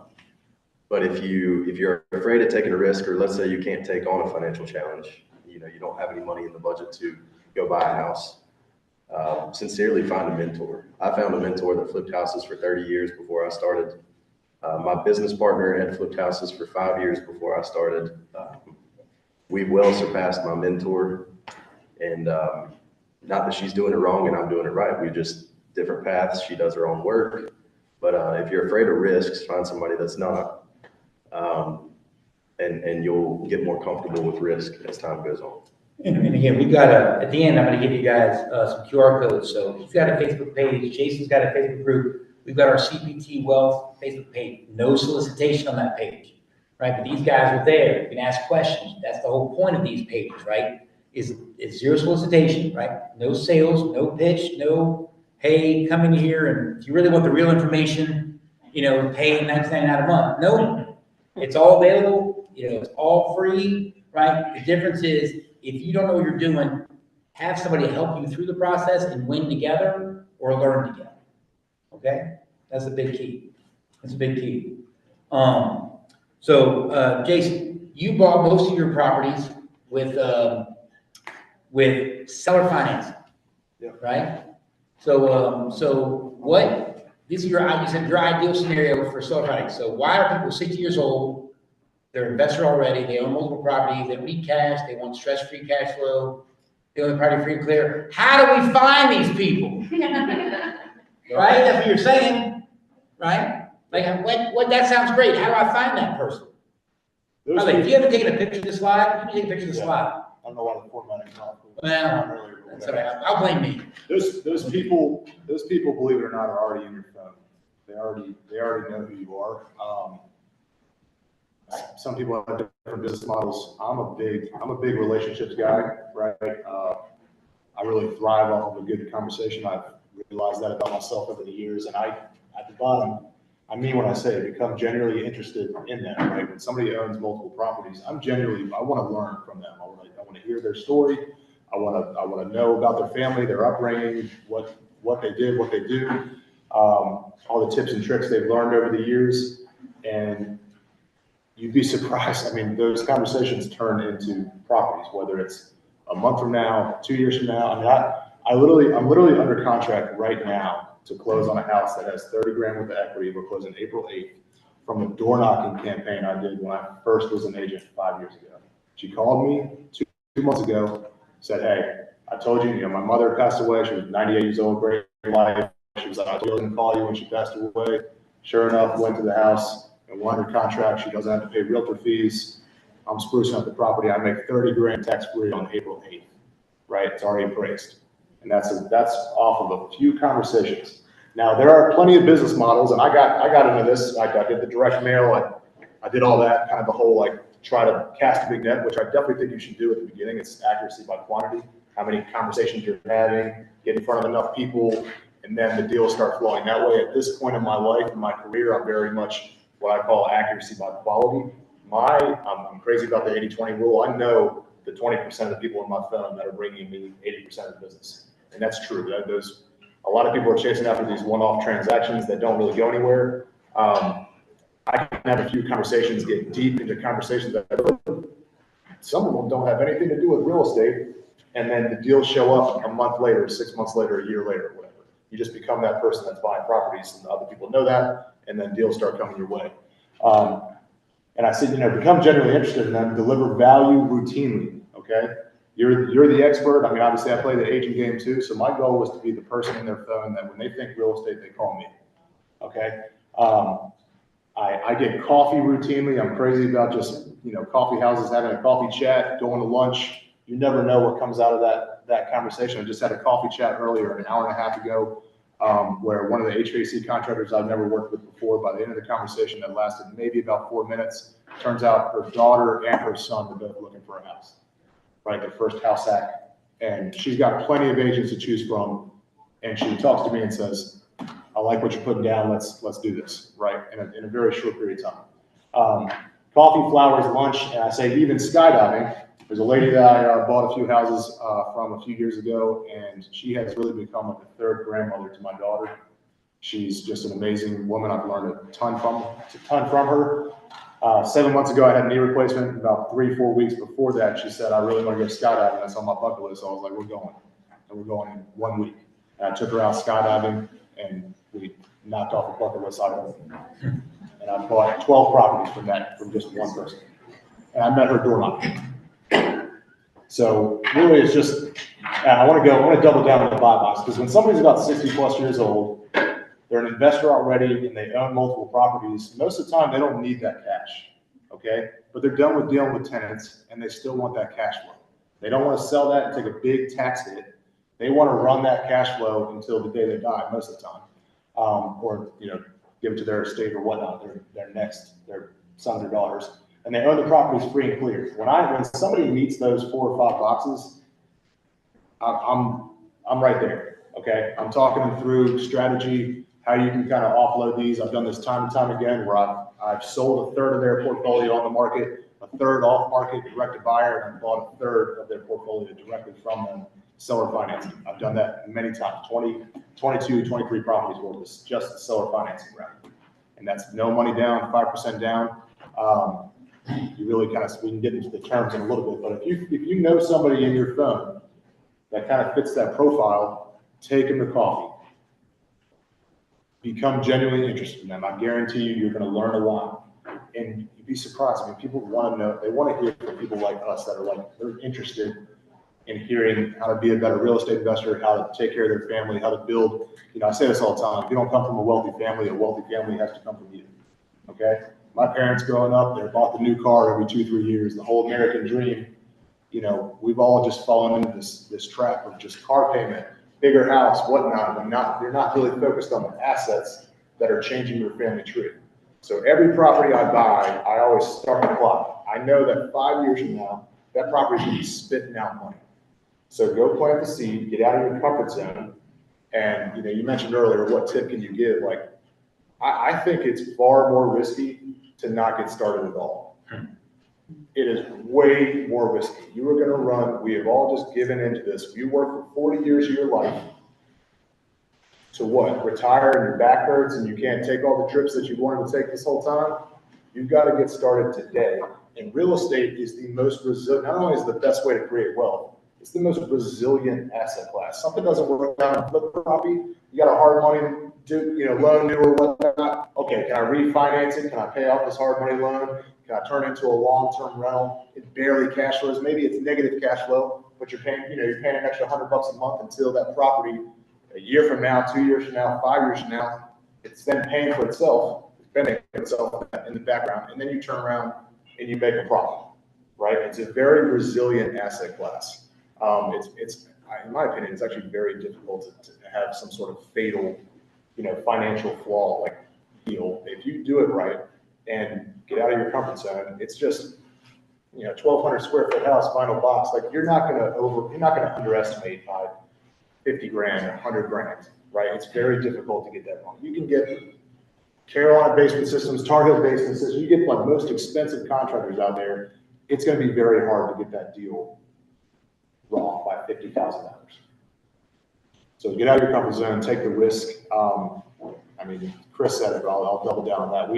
Speaker 2: But if you're afraid of taking a risk, or let's say you can't take on a financial challenge, you don't have any money in the budget to go buy a house, sincerely find a mentor. I found a mentor that flipped houses for 30 years before I started. My business partner had flipped houses for 5 years before I started. We've well surpassed my mentor, and not that she's doing it wrong and I'm doing it right. We're just different paths. She does her own work. But if you're afraid of risks, find somebody that's not, and you'll get more comfortable with risk as time goes on.
Speaker 5: And again, we've got at the end, I'm gonna give you guys some QR codes. So you've got a Facebook page, Jason's got a Facebook group. We've got our CPT Wealth Facebook page. No solicitation on that page, right? But these guys are there. You can ask questions. That's the whole point of these pages, right? Is zero solicitation, right? No sales, no pitch, no, hey, come in here and if you really want the real information, you know, pay $19.99 a month. No, it's all available. You know, it's all free, right? The difference is if you don't know what you're doing, have somebody help you through the process and win together or learn together. Okay, that's a big key. That's a big key. Jason, you bought most of your properties with seller financing,
Speaker 1: Yeah.
Speaker 5: right? So what? This is your ideal scenario for seller financing. So why are people 60 years old? They're an investor already. They own multiple properties. They need cash. They want stress-free cash flow. They own the property free and clear. How do we find these people? Right? That's what you're saying, right? Like, what? That sounds great. How do I find that person? By the way, if you haven't taken a picture of the slide, you can take a picture of the slide.
Speaker 1: I don't know why the formatting not.
Speaker 5: Well, that's all right. I'll blame me.
Speaker 1: Those people, believe it or not, are already in your phone. They already know who you are. Some people have different business models. I'm a big relationships guy, right? I really thrive off of a good conversation. I've realized that about myself over the years, and at the bottom, I mean when I say become genuinely interested in them, right? When somebody owns multiple properties, I want to learn from them. I want to hear their story. I want to know about their family, their upbringing, what they did, what they do, all the tips and tricks they've learned over the years, and you'd be surprised. I mean, those conversations turn into properties, whether it's a month from now, 2 years from now. I mean, I'm literally under contract right now to close on a house that has 30 grand worth of equity. We're closing April 8th from a door knocking campaign I did when I first was an agent 5 years ago. She called me two months ago, said, hey, I told you, my mother passed away. She was 98 years old, great life. She was like, I told you I was gonna call you when she passed away. Sure enough, went to the house. And we're under contract. She doesn't have to pay realtor fees. I'm sprucing up the property. I make 30 grand tax free on April 8th, right? It's already appraised. And that's off of a few conversations. Now there are plenty of business models, and I got into this. I did the direct mail. I did all that, kind of the whole try to cast a big net, which I definitely think you should do at the beginning. It's accuracy by quantity. How many conversations you're having, get in front of enough people, and then the deals start flowing that way. At this point in my life, in my career, I'm very much what I call accuracy by quality. I'm crazy about the 80-20 rule. I know the 20% of the people on my phone that are bringing me 80% of the business. And that's true. A lot of people are chasing after these one-off transactions that don't really go anywhere. I can have a few conversations, get deep into conversations that some of them don't have anything to do with real estate. And then the deals show up a month later, 6 months later, a year later, whatever. You just become that person that's buying properties, and other people know that, and then deals start coming your way. And I said, become genuinely interested in them, deliver value routinely, okay? You're the expert. I mean, obviously I play the agent game too, so my goal was to be the person in their phone that when they think real estate, they call me, okay? I get coffee routinely. I'm crazy about just, coffee houses, having a coffee chat, going to lunch. You never know what comes out of that conversation. I just had a coffee chat earlier, an hour and a half ago, where one of the HVAC contractors I've never worked with before, by the end of the conversation that lasted maybe about 4 minutes, turns out her daughter and her son were both looking for a house, right? Their first house hack. And she's got plenty of agents to choose from. And she talks to me and says, I like what you're putting down. Let's do this, right? In a very short period of time. Coffee, flowers, lunch, and I say even skydiving. There's a lady that I bought a few houses from a few years ago, and she has really become like a third grandmother to my daughter. She's just an amazing woman. I've learned a ton from her. 7 months ago, I had a knee replacement. About 3-4 weeks before that, she said, I really want to go skydiving. That's on my bucket list. So I was like, we're going. And we're going in 1 week. And I took her out skydiving, and we knocked off a bucket list item. And I bought 12 properties from just one person. And I met her door knocking. So really, it's just, and I want to double down on the buy box, because when somebody's about 60 plus years old, they're an investor already, and they own multiple properties, most of the time, they don't need that cash, okay? But they're done with dealing with tenants, and they still want that cash flow. They don't want to sell that and take a big tax hit. They want to run that cash flow until the day they die, most of the time. Or, give it to their estate or whatnot, their sons or daughters. And they own the properties free and clear. When somebody meets those 4 or 5 boxes, I'm right there, okay? I'm talking them through strategy, how you can kind of offload these. I've done this time and time again, where I've sold a third of their portfolio on the market, a third off market, direct to buyer, and I've bought a third of their portfolio directly from them, seller financing. I've done that many times, 22, 23 properties worth of just the seller financing route. And that's no money down, 5% down. You really we can get into the terms in a little bit, but if you know somebody in your phone that kind of fits that profile, take them to coffee. Become genuinely interested in them. I guarantee you're going to learn a lot. And you'd be surprised. I mean, people want to know, they want to hear from people like us that are they're interested in hearing how to be a better real estate investor, how to take care of their family, how to build. I say this all the time. If you don't come from a wealthy family has to come from you. Okay? My parents growing up, they bought the new car every 2-3 years, the whole American dream. We've all just fallen into this trap of just car payment, bigger house, whatnot, and you're not really focused on the assets that are changing your family tree. So every property I buy, I always start the clock. I know that 5 years from now, that property is going to be spitting out money. So go plant the seed, get out of your comfort zone. And you mentioned earlier, what tip can you give? I think it's far more risky to not get started at all. It is way more risky. You are going to run, we have all just given into this. You work for 40 years of your life to what? Retire and your back hurts and you can't take all the trips that you wanted to take this whole time? You've got to get started today. And real estate is the most resilient, not only is it the best way to create wealth, it's the most resilient asset class. Something doesn't work out in flip property, you got a hard money loan due or whatnot. Okay, can I refinance it? Can I pay off this hard money loan? Can I turn it into a long-term rental? It barely cash flows. Maybe it's negative cash flow, but you're paying an extra $100 a month until that property, a year from now, 2 years from now, 5 years from now, it's then paying for itself. It's been paying for itself in the background, and then you turn around and you make a profit, right? It's a very resilient asset class. In my opinion, it's actually very difficult to have some sort of fatal, financial flaw deal. If you do it right and get out of your comfort zone, it's just, 1,200 square foot house, final box. You're not going to underestimate by 50 grand, 100 grand, right? It's very difficult to get that wrong. You can get Carolina basement systems, Tar Heel basement systems. You get most expensive contractors out there. It's going to be very hard to get that deal wrong by $50,000. So get out of your comfort zone, take the risk. Chris said it, but I'll double down on that.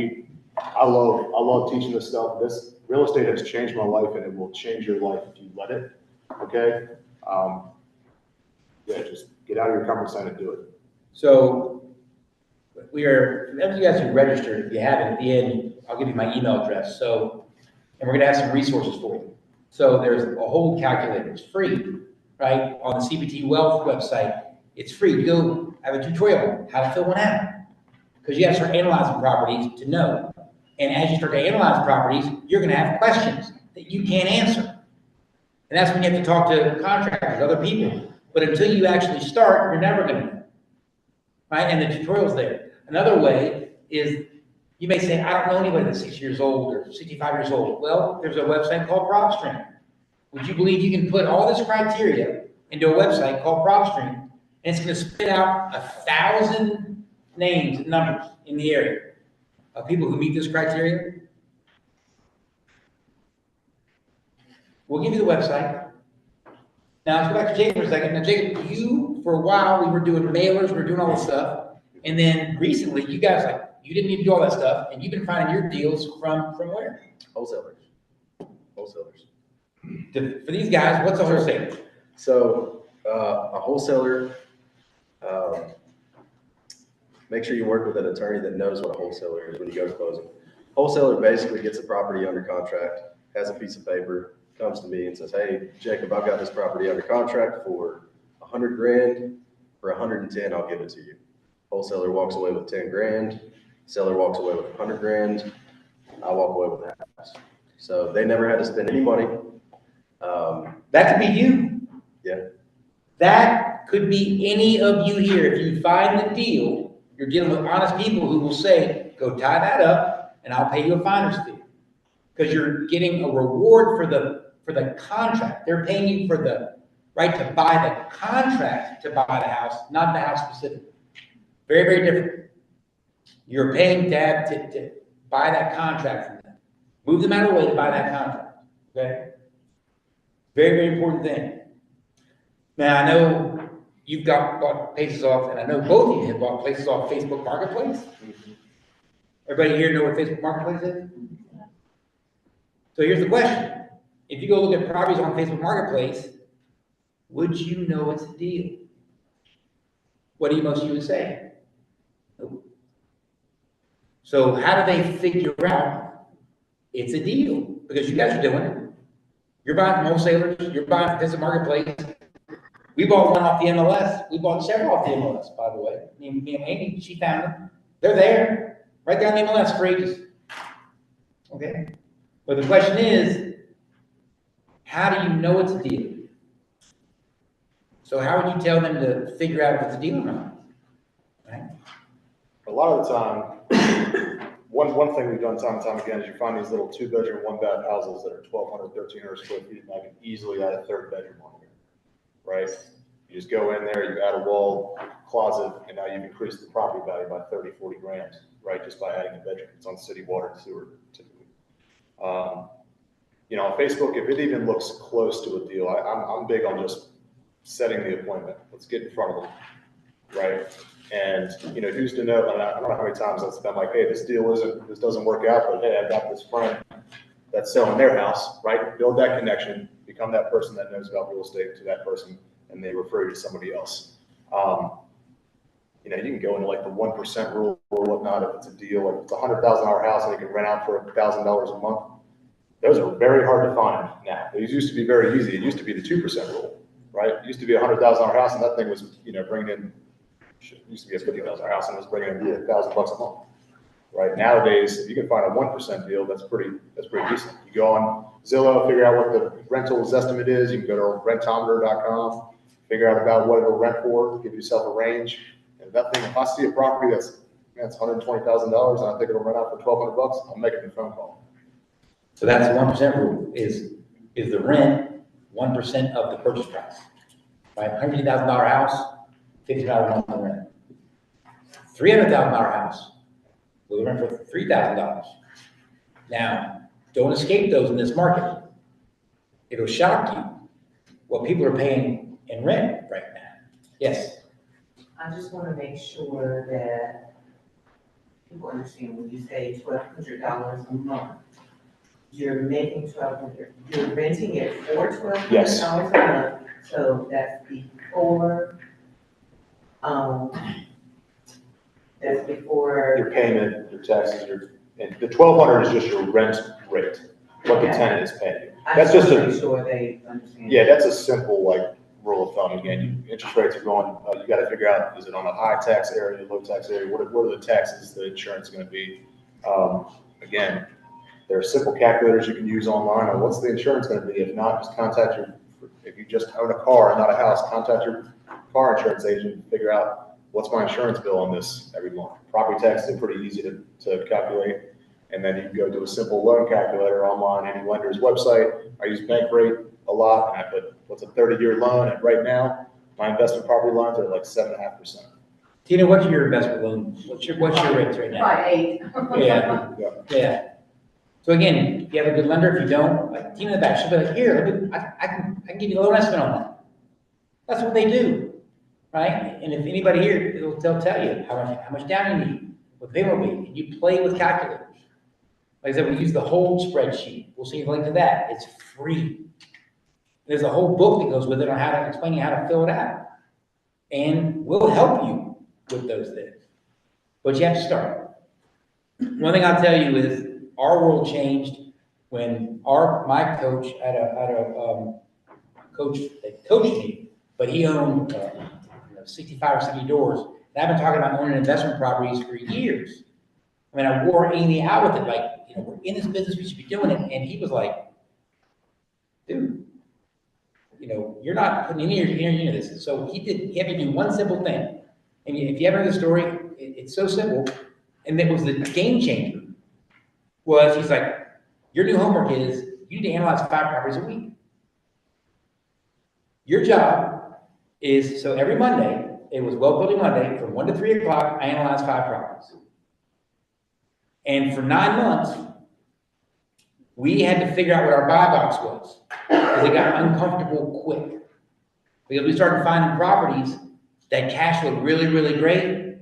Speaker 1: I love teaching this stuff. This real estate has changed my life, and it will change your life if you let it. Okay. Just get out of your comfort zone and do it.
Speaker 5: So we are, for those of you guys who registered, if you haven't, at the end, I'll give you my email address. So, and we're going to have some resources for you. So there's a whole calculator. It's free, right? On the CPT Wealth website, it's free. You go have a tutorial on how to fill one out. Because you have to start analyzing properties to know. And as you start to analyze properties, you're going to have questions that you can't answer. And that's when you have to talk to contractors, other people. But until you actually start, you're never going to know. Right? And the tutorial's there. Another way is you may say, I don't know anybody that's 60 years old or 65 years old. Well, there's a website called PropStream. Would you believe you can put all this criteria into a website called PropStream, and it's going to spit out 1,000 names and numbers in the area of people who meet this criteria? We'll give you the website. Now, let's go back to Jacob for a second. Now, Jacob, for a while, we were doing mailers, we were doing all this stuff. And then recently, you guys, you didn't need to do all that stuff, and you've been finding your deals from where?
Speaker 2: Wholesalers.
Speaker 5: For these guys, what's a wholesaler?
Speaker 2: So a wholesaler, Make sure you work with an attorney that knows what a wholesaler is when you go to closing. Wholesaler basically gets a property under contract, has a piece of paper, comes to me and says, hey, Jacob, I've got this property under contract for 100 grand. For 110, I'll give it to you. Wholesaler walks away with 10 grand. Seller walks away with 100 grand. I walk away with the house. So they never had to spend any money.
Speaker 5: That could be you.
Speaker 2: Yeah.
Speaker 5: That could be any of you here. If you find the deal, you're dealing with honest people who will say, go tie that up and I'll pay you a finder's fee. Because you're getting a reward for the contract. They're paying you for the right to buy the contract to buy the house, not the house specifically. Very, very different. You're paying Dad to buy that contract from them. Move them out of the way to buy that contract, okay? Very, very important thing. Now, I know you've bought places off, and I know both of you have bought places off Facebook Marketplace. Everybody here know what Facebook Marketplace is? So here's the question. If you go look at properties on Facebook Marketplace, would you know it's a deal? What do most of you would say? Nope. So how do they figure out it's a deal? Because you guys are doing it. You're buying from wholesalers, you're buying from Facebook Marketplace. We bought one off the MLS. We bought several off the MLS, by the way. Me and Amy, she found them. They're there, right there on the MLS for ages. Okay? But the question is, how do you know it's a deal? So how would you tell them to figure out if it's a deal or not? Right?
Speaker 1: A lot of the time, one thing we've done time and time again is you find these little 2-bedroom, 1-bath houses that are 1,200, 1,300 square feet, and I can easily add a third bedroom on here, right? You just go in there, you add a wall, closet, and now you've increased the property value by 30, 40 grand, right? Just by adding a bedroom. It's on city water and sewer, typically. You know, on Facebook, if it even looks close to a deal, I'm big on just setting the appointment. Let's get in front of them, right? And, you know, who's to know, and I don't know how many times that's been like, hey, this doesn't work out, but hey, I've got this friend that's selling their house, right? Build that connection, become that person that knows about real estate to that person, and they refer you to somebody else. You know, you can go into like the 1% rule or whatnot if it's a deal, like it's a $100,000 house and you can rent out for $1,000 a month. Those are very hard to find now. These used to be very easy. It used to be the 2% rule, right? It used to be a $100,000 house and that thing was, you know, bringing in, it used to be a $50,000 house and it was bringing in $1,000 a month, right? Nowadays, if you can find a 1% deal, that's pretty decent. You go on Zillow, figure out what the rental's estimate is. You can go to rentometer.com, figure out about what it'll rent for, give yourself a range. And that thing, if I see a property that's $120,000 and I think it'll rent out for $1,200, I'm making a phone call.
Speaker 5: So that's the 1% rule, is the rent 1% of the purchase price, right? $150,000 house, $50 a month in rent. $300,000 house, will rent for $3,000. Now, don't escape those in this market. It'll shock you what people are paying in rent right now. Yes.
Speaker 7: I just want to make sure that people understand when you say $1,200 a month, you're making you're renting it for $1,200
Speaker 1: Yes.
Speaker 7: a month, so that's before,
Speaker 1: Your payment, your taxes, and the $1,200 is just your rent rate, what the
Speaker 7: Okay.
Speaker 1: tenant is paying you.
Speaker 7: I
Speaker 1: That's
Speaker 7: just
Speaker 1: just
Speaker 7: want to
Speaker 1: a,
Speaker 7: make sure they understand.
Speaker 1: yeah, that's a simple like rule of thumb. Again, interest rates are going, you got to figure out, is it on a high tax area, low tax area? What are the taxes the insurance is going to be? Again, there are simple calculators you can use online on what's the insurance going to be. If not, just if you just own a car and not a house, contact your car insurance agent and figure out what's my insurance bill on this every month. Property taxes are pretty easy to calculate. And then you can go do a simple loan calculator online, any lender's website. I use Bankrate a lot, and I put what's a 30-year loan, and right now, my investment property loans are like 7.5%.
Speaker 5: Tina, what's your investment loan? What's your rates right now?
Speaker 4: By 8.
Speaker 5: Yeah, yeah. So again, if you have a good lender, if you don't, like Tina in the back, she'll be like, here, I can give you a loan estimate on that. That's what they do, right? And if anybody here, they'll tell you how much down you need, what they will be. And you play with calculators. Like I said, we use the whole spreadsheet. We'll see a link to that. It's free. There's a whole book that goes with it on how to explain you how to fill it out. and we'll help you with those things. But you have to start. One thing I'll tell you is our world changed when my coach had a coach that coached me, but he owned 65 or 70 doors. And I've been talking about owning investment properties for years. I mean, I wore Amy out with it, like, we're in this business, we should be doing it. And he was like, dude, you're not putting any energy into this. So he had me do one simple thing. And if you ever heard the story, it's so simple. And it was the game changer. He's like, your new homework is you need to analyze 5 properties a week. Your job is, so every Monday, it was Well Building Monday, from 1 to 3 o'clock, I analyzed 5 properties. And for 9 months, we had to figure out what our buy box was, because it got uncomfortable quick. Because we started finding properties that cash flowed really, really great,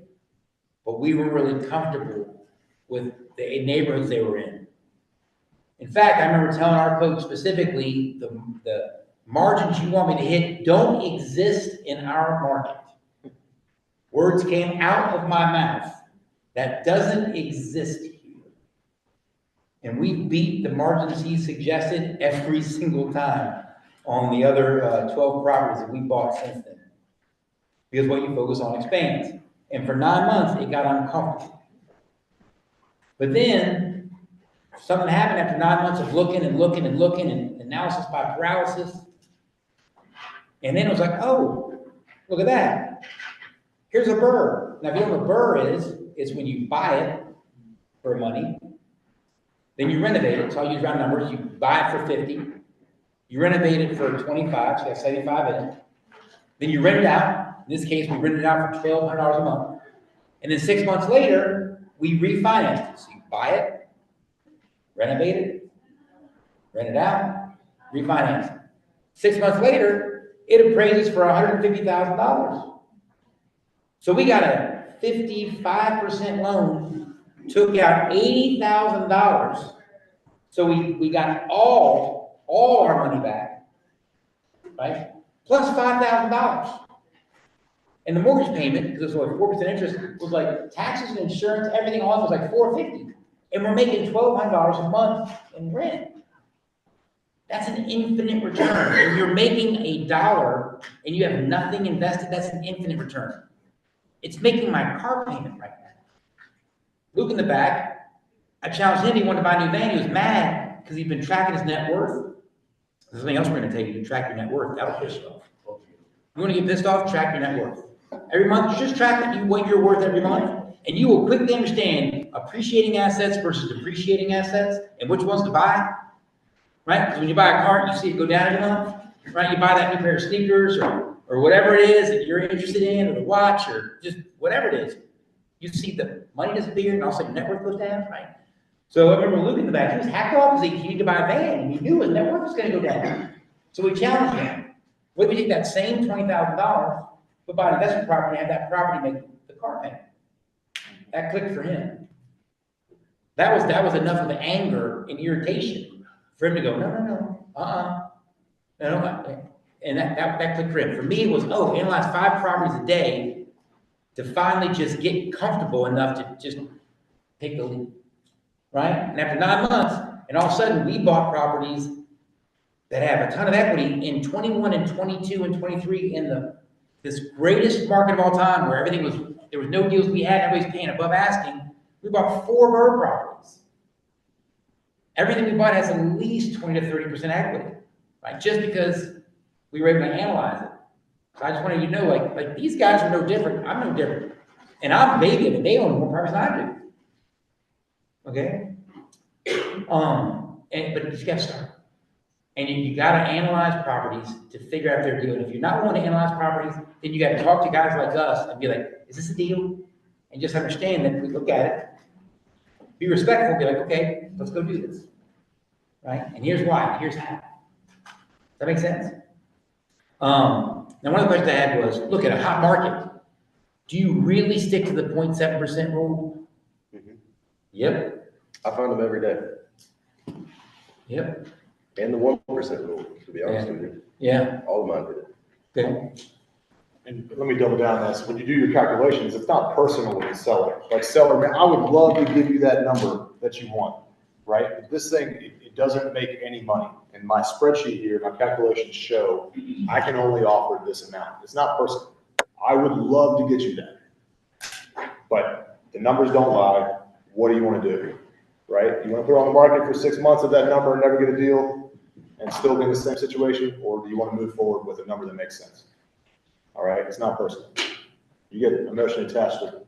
Speaker 5: but we were really comfortable with the neighborhoods they were in. In fact, I remember telling our coach specifically, the margins you want me to hit don't exist in our market. Words came out of my mouth. That doesn't exist here. And we beat the margins he suggested every single time on the other 12 properties that we bought since then. Because what you focus on expands. And for 9 months, it got uncomfortable. But then something happened after 9 months of looking and analysis by paralysis. And then it was like, oh, look at that. Here's a burr. Now, if you know what a burr is, it's when you buy it for money, then you renovate it. So I'll use round numbers. You buy it for 50. You renovate it for 25, so you have 75 in it. Then you rent it out. In this case, we rented it out for $1,200 a month. And then 6 months later, we refinance it. So you buy it, renovate it, rent it out, refinance it. 6 months later, it appraises for $150,000. So we got a 55% loan, took out $80,000. So we got all our money back, right? Plus $5,000. And the mortgage payment, because it was like 4% interest, was like taxes and insurance, everything off was like $450. And we're making $1,200 a month in rent. That's an infinite return. If you're making $1 and you have nothing invested, that's an infinite return. It's making my car payment right now. Luke in the back, I challenged him, he wanted to buy a new van, he was mad because he'd been tracking his net worth. There's something else we're gonna tell you to track your net worth, that'll piss you off. You wanna get pissed off, track your net worth. Every month, just track what you're worth every month, and you will quickly understand appreciating assets versus depreciating assets, and which ones to buy, right? Because when you buy a car, you see it go down every month, right? You buy that new pair of sneakers or whatever it is that you're interested in, or the watch, or just whatever it is. You see the money disappear, and also your net worth goes down, right? So I remember Luke in the back, he was hacked off because he needed to buy a van, and he knew his net worth was gonna go down. So we challenged him. What if we take that same $20,000, but buy an investment property, and have that property make the car payment? That clicked for him. That was enough of anger and irritation for him to go, no, no, and that clicked for him. For me, it was, analyze 5 properties a day to finally just get comfortable enough to just take the lead, right? And after 9 months, and all of a sudden, we bought properties that have a ton of equity in 21 and 22 and 23 in this greatest market of all time, where there was no deals we had, everybody's paying above asking. We bought 4 burr properties. Everything we bought has at least 20 to 30% equity, right? Just because we were able to analyze it. So I just wanted you to know, like these guys are no different. I'm no different. And I'm maybe, they own more properties than I do. Okay? But you just gotta start. And you gotta analyze properties to figure out if they're a deal. And if you're not willing to analyze properties, then you gotta talk to guys like us and be like, is this a deal? And just understand that we look at it, be respectful, be like, okay, let's go do this. Right? And here's why, here's how. Does that make sense? Now, one of the questions I had was, look, at a hot market, do you really stick to the 0.7% rule?
Speaker 2: Mhm.
Speaker 5: Yep.
Speaker 2: I find them every day.
Speaker 5: Yep.
Speaker 2: And the 1% rule, to be honest with you.
Speaker 5: Yeah.
Speaker 2: All of mine did it.
Speaker 5: Okay.
Speaker 1: and let me double down on this, when you do your calculations, it's not personal with the seller. Like seller, man, I would love to give you that number that you want, right? But this thing, it doesn't make any money. And my spreadsheet here, my calculations show I can only offer this amount. It's not personal. I would love to get you that. But the numbers don't lie. What do you want to do, right? You want to put it on the market for 6 months at that number and never get a deal and still be in the same situation? Or do you want to move forward with a number that makes sense? All right, it's not personal. You get emotionally attached to it.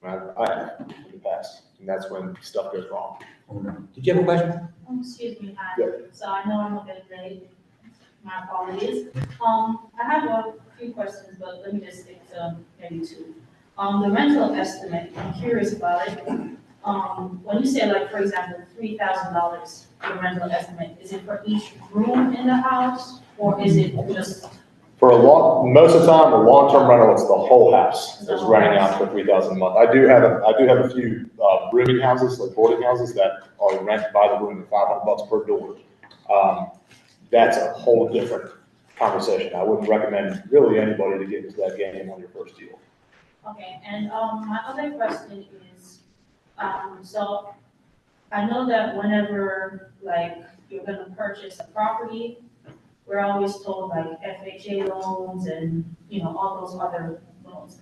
Speaker 1: I have in the past, and that's when stuff goes wrong.
Speaker 5: Did you have a question?
Speaker 8: Excuse me, hi.
Speaker 1: Yeah.
Speaker 8: So I know I'm a bit late. My apologies. I have a few questions, but let me just stick to maybe two. The rental estimate, I'm curious about it. When you say like, for example, $3,000 for rental estimate, is it for each room in the house, or is it just?
Speaker 1: Most of the time, a long-term rental, it's the whole house is renting out for $3,000 a month. I do have a few rooming houses, like boarding houses, that are rented by the room at $500 per door. That's a whole different conversation. I wouldn't recommend really anybody to get into that game on your first deal.
Speaker 8: Okay, and my other question is, so I know that whenever like you're gonna purchase a property, we're always told like FHA loans and, you know, all those other loans.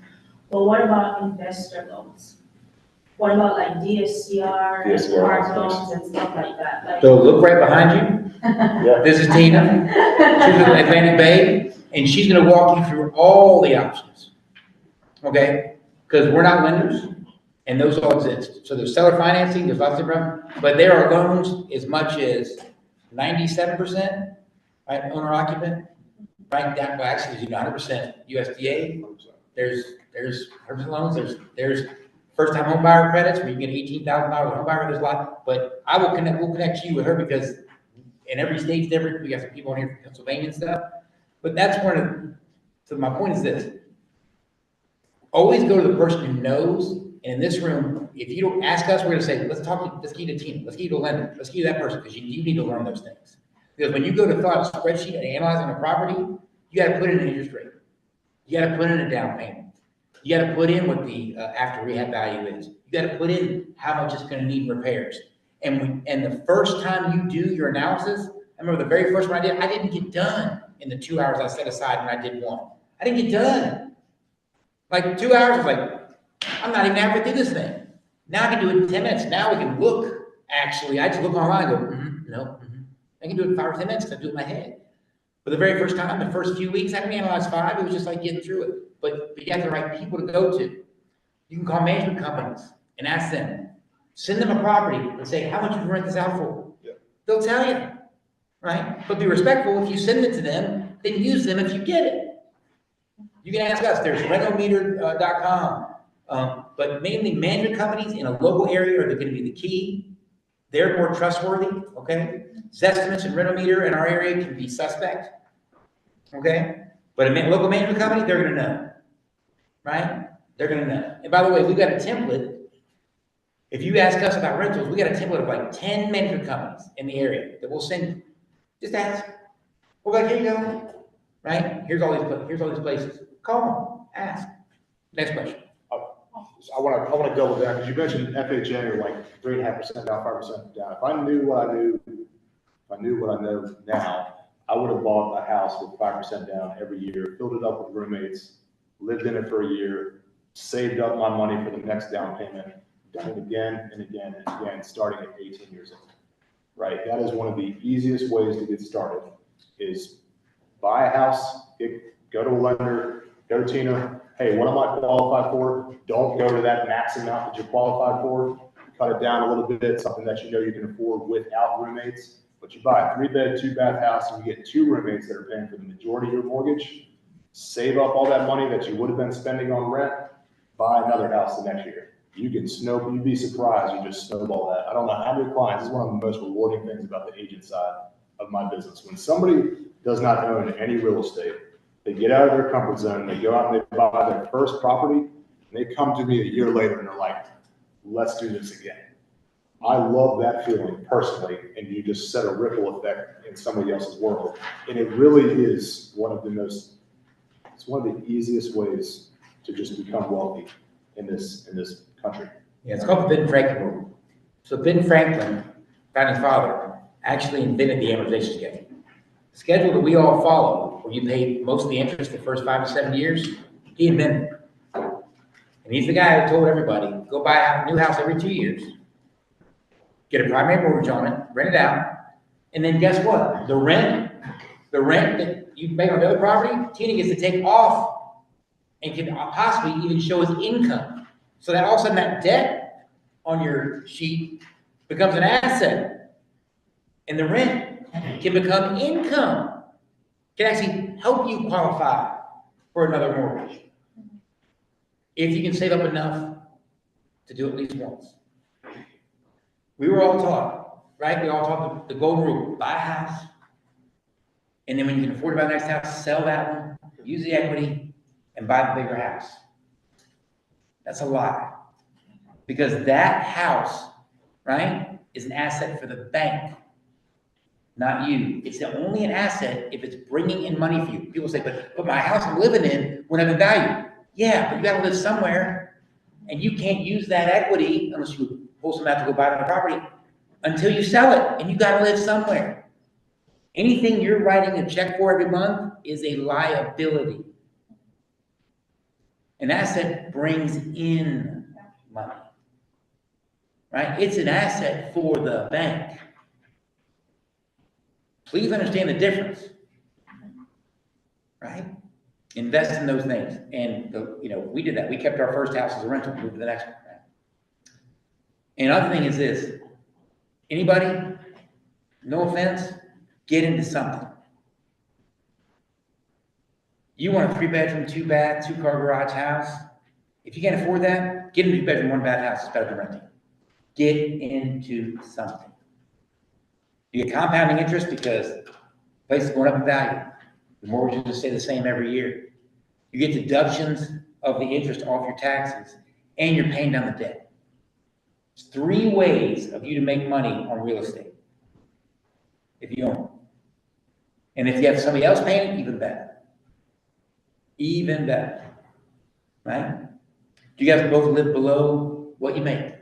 Speaker 8: But what about investor loans? What about like DSCR,
Speaker 1: DSCR
Speaker 8: hard
Speaker 1: loans.
Speaker 8: loans and stuff like that? Like,
Speaker 5: So look right behind you.
Speaker 1: Yeah.
Speaker 5: This is Tina. She's with Atlantic Bay, and she's gonna walk you through all the options. Okay? Because we're not lenders, and those all exist. So there's seller financing, there's lots of them, but there are loans as much as 97%, right, owner occupant, right, down, well, actually, there's even 100% USDA. There's 100% loans, there's first-time home buyer credits where you get $18,000 home buyer, there's a lot, but we'll connect you with her because in every state's different. We got some people in here from Pennsylvania and stuff, but that's one of, so my point is this. Always go to the person who knows, and in this room, if you don't ask us, we're gonna say, let's get you to Tina, let's get you to a lender, let's get you that person, because you need to learn those things. Because when you go to fill out a spreadsheet and analyzing a property, you gotta put in an interest rate. You gotta put in a down payment. You gotta put in what the after rehab value is. You gotta put in how much it's gonna need repairs. And the first time you do your analysis, I remember the very first one I didn't get done in the 2 hours I set aside when I did one. I didn't get done. Like 2 hours, I was like, I'm not even halfway through this thing. Now I can do it in 10 minutes. Now we can look, actually, I just look online and go, no. I can do it in 5 or 10 minutes because I do it in my head. For the very first time, the first few weeks, I didn't analyze 5. It was just like getting through it. But you have the right people to go to. You can call management companies and ask them. Send them a property and say, how much would you rent this out for?
Speaker 1: Yeah.
Speaker 5: They'll tell you, right? But be respectful. If you send it to them, then use them if you get it. You can ask us. There's rentometer.com. But mainly management companies in a local area are going to be the key. They're more trustworthy, okay? Zestimates and Renometer in our area can be suspect, okay? But a local management company, they're gonna know, right? They're gonna know. And by the way, we've got a template. If you ask us about rentals, we got a template of like 10 management companies in the area that we'll send you. Just ask. We're like, here you go, right? Here's all these places. Call them, ask. Next question.
Speaker 1: I want to double down, because you mentioned FHA are like 3.5% down, 5% down. If I knew what I know now, I would have bought a house with 5% down every year, filled it up with roommates, lived in it for a year, saved up my money for the next down payment, done it again and again and again, starting at 18 years old. Right? That is one of the easiest ways to get started, is buy a house, go to a lender, go to Tina. Hey, what am I qualified for? Don't go to that max amount that you're qualified for. Cut it down a little bit, something that you know you can afford without roommates. But you buy a 3-bed, 2-bath house and you get 2 roommates that are paying for the majority of your mortgage. Save up all that money that you would have been spending on rent. Buy another house the next year. You'd be surprised. You just snowball that. I don't know how many clients. This is one of the most rewarding things about the agent side of my business. When somebody does not own any real estate, they get out of their comfort zone, they go out and they buy their first property, and they come to me a year later and they're like, let's do this again. I love that feeling personally, and you just set a ripple effect in somebody else's world. And it really is one of the most It's one of the easiest ways to just become wealthy in this country.
Speaker 5: Yeah, it's called the Ben Franklin rule. So Ben Franklin, founding father, actually invented the amortization schedule. The schedule that we all follow, where you pay most of the interest the first 5 to 7 years, he invented it. And he's the guy who told everybody, go buy a new house every 2 years, get a primary mortgage on it, rent it out, and then guess what? The rent that you make on the other property, Tina gets to take off and can possibly even show as income. So that all of a sudden that debt on your sheet becomes an asset. And the rent can become income. Can actually help you qualify for another mortgage. If you can save up enough to do it at least once. We were all taught, right? We all taught the golden rule, buy a house. And then when you can afford to buy the next house, sell that one, use the equity, and buy the bigger house. That's a lie. Because that house, right, is an asset for the bank, not you. It's only an asset if it's bringing in money for you. People say, but my house I'm living in wouldn't have value. Yeah, but you gotta live somewhere, and you can't use that equity unless you pull some out to go buy the property until you sell it, and you gotta live somewhere. Anything you're writing a check for every month is a liability. An asset brings in money, right? It's an asset for the bank. Please understand the difference, right? Invest in those things. And, we did that. We kept our first house as a rental, moved to the next one. Right? And another thing is this. Anybody, no offense, get into something. You want a 3-bedroom, 2-bath, 2-car garage house? If you can't afford that, get into a 2-bedroom, 1-bath house. It's better than renting. Get into something. You get compounding interest because the place is going up in value. The mortgages will stay the same every year. You get deductions of the interest off your taxes, and you're paying down the debt. It's 3 ways of you to make money on real estate if you own it. And if you have somebody else paying it, even better. Even better. Right? Do you guys both live below what you make?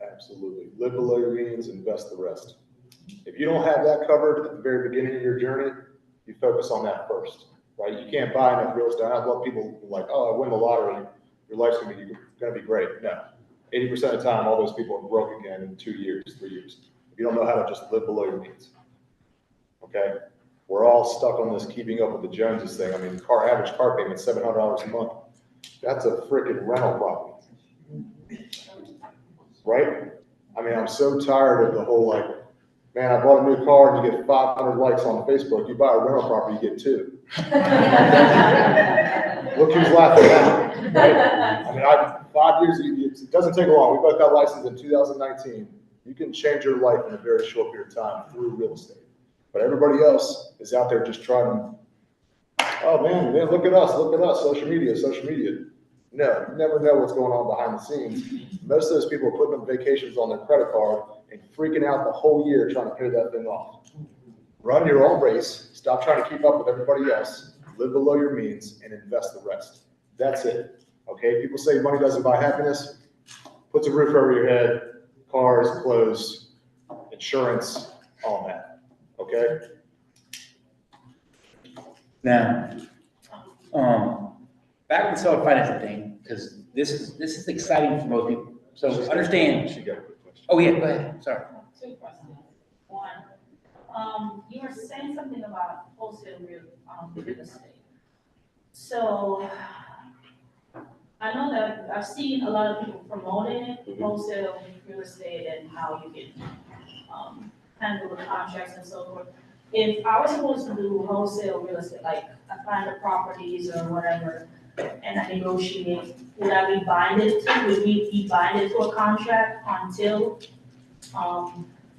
Speaker 1: Absolutely. Live below your means, invest the rest. If you don't have that covered at the very beginning of your journey, you focus on that first, right? You can't buy enough real estate. I love people like, oh, I win the lottery, your life's gonna be great. No. 80% of the time, all those people are broke again in 2 years, 3 years. If you don't know how to just live below your means. Okay? We're all stuck on this keeping up with the Joneses thing. I mean, average car payment $700 a month. That's a freaking rental property. Right? I mean, I'm so tired of the whole like, man, I bought a new car and you get 500 likes on Facebook. You buy a rental property, you get 2. Look who's laughing now. Right? I mean, 5 years, it doesn't take long. We both got licensed in 2019. You can change your life in a very short period of time through real estate. But everybody else is out there just trying to, oh man, look at us, social media. No, you never know what's going on behind the scenes. Most of those people are putting up vacations on their credit card and freaking out the whole year trying to pay that thing off. Run your own race, stop trying to keep up with everybody else, live below your means, and invest the rest. That's it, okay? People say money doesn't buy happiness. Puts a roof over your head, cars, clothes, insurance, all that, okay?
Speaker 5: Now, back to the self-financing thing, because this is exciting for most people. So understand.
Speaker 1: She got a quick question.
Speaker 5: Oh yeah, go ahead. Sorry.
Speaker 8: 2 questions. One, you were saying something about wholesale real estate. So I know that I've seen a lot of people promoting wholesale real estate and how you can handle the contracts and so forth. If I was supposed to do wholesale real estate, like I find the properties or whatever, and I negotiate, would I be binded to, would we be binded to a contract until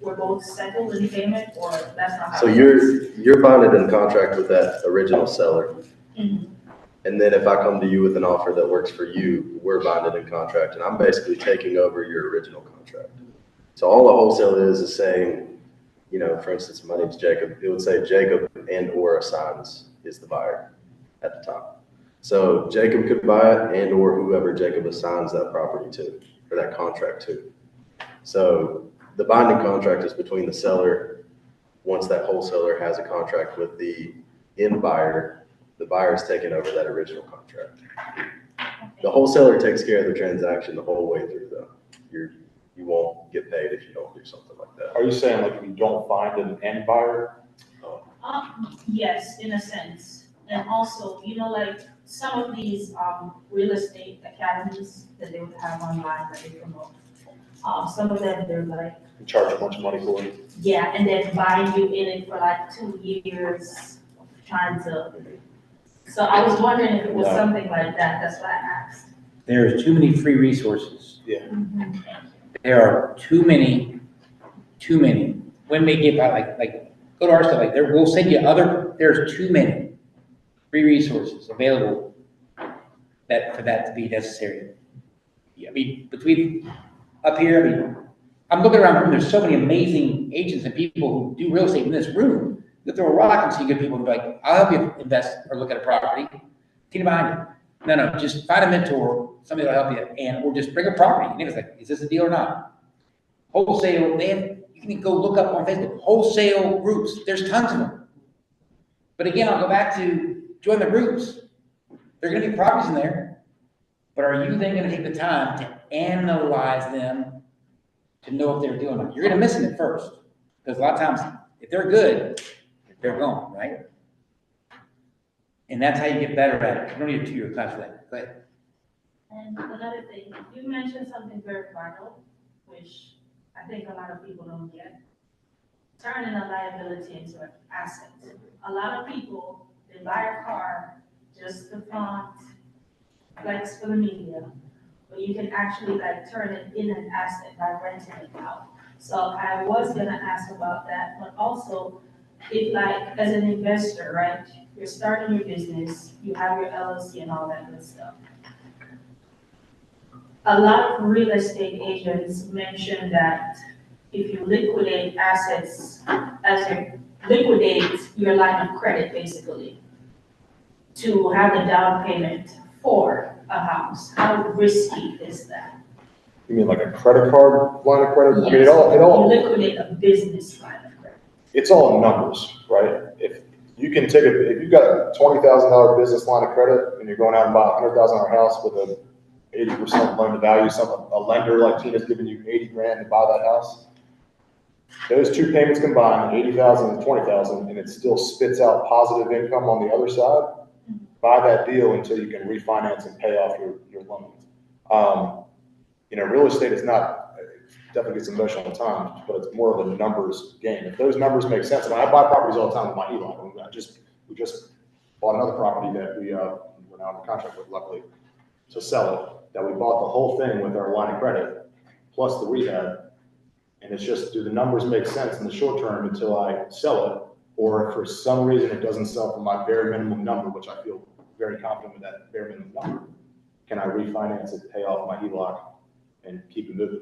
Speaker 8: we're both settled in payment, or that's not how?
Speaker 2: So you're bonded in contract with that original seller.
Speaker 8: Mhm.
Speaker 2: And then if I come to you with an offer that works for you, we're bonded in contract, and I'm basically taking over your original contract. So all a wholesale is saying, for instance, my name's Jacob. It would say Jacob and or assigns is the buyer at the top. So Jacob could buy it and or whoever Jacob assigns that property to, or that contract to. So the binding contract is between the seller. Once that wholesaler has a contract with the end buyer, the buyer is taking over that original contract. The wholesaler takes care of the transaction the whole way through though. You won't get paid if you don't do something like that.
Speaker 1: Are you saying like if you don't find an end buyer?
Speaker 8: Yes, in a sense. And also, like some of these, real estate academies that they would have online that they promote. Some of them, they're like,
Speaker 1: You charge a bunch of money for it?
Speaker 8: yeah, and then buying you in it for like 2 years, trying to. So I was wondering if it was
Speaker 1: No.
Speaker 8: something like that, that's why I asked.
Speaker 5: There's too many free resources.
Speaker 1: Yeah.
Speaker 5: There are too many. When they get by, like, go to our stuff, like, we'll send you there's too many free resources available for that to be necessary. Yeah, I mean, between up here, I mean, I'm looking around the room, there's so many amazing agents and people who do real estate in this room. You throw a rock and see good people and be like, I'll help you invest or look at a property. Get it behind you. No, just find a mentor, somebody will help you, or just bring a property. And it's like, is this a deal or not? Wholesale, you can go look up on Facebook, wholesale groups, there's tons of them. But again, I'll go back to join the groups. There are gonna be properties in there, but are you then gonna take the time to analyze them to know if they're doing it? You're gonna miss them at first, because a lot of times, if they're good, they're gone, right? And that's how you get better at it. You don't need a 2-year class for that. Go ahead.
Speaker 8: And another thing, you mentioned something very vital, which I think a lot of people don't get. Turning a liability into an asset. A lot of people, they buy a car just to flaunt, flex for the media, but you can actually like turn it in an asset by renting it out. So I was gonna ask about that, but also if like as an investor, right, you're starting your business, you have your LLC and all that good stuff. A lot of real estate agents mention that if you liquidate assets, as you liquidate your line of credit, basically, to have a down payment for a house, how risky is that?
Speaker 1: You mean like a credit card line of credit? I mean,
Speaker 8: Yes,
Speaker 1: you
Speaker 8: you liquidate a business line of credit.
Speaker 1: it's all numbers, right? If you can take if you've got a $20,000 business line of credit and you're going out and buy a $100,000 house with a 80% loan to value, a lender like Tina's giving you 80 grand to buy that house. Those two payments combined, 80,000 and 20,000, and it still spits out positive income on the other side. Buy that deal until you can refinance and pay off your loans. Real estate is not, it definitely gets emotional at times, but it's more of a numbers game. If those numbers make sense, I buy properties all the time with my HELOC. We just bought another property that we're now under contract with, luckily, to sell it. That we bought the whole thing with our line of credit, plus the rehab. And it's just, do the numbers make sense in the short term until I sell it? Or if for some reason it doesn't sell for my bare minimum number, which I feel very confident with that bare minimum number, can I refinance it, pay off my HELOC, and keep it moving?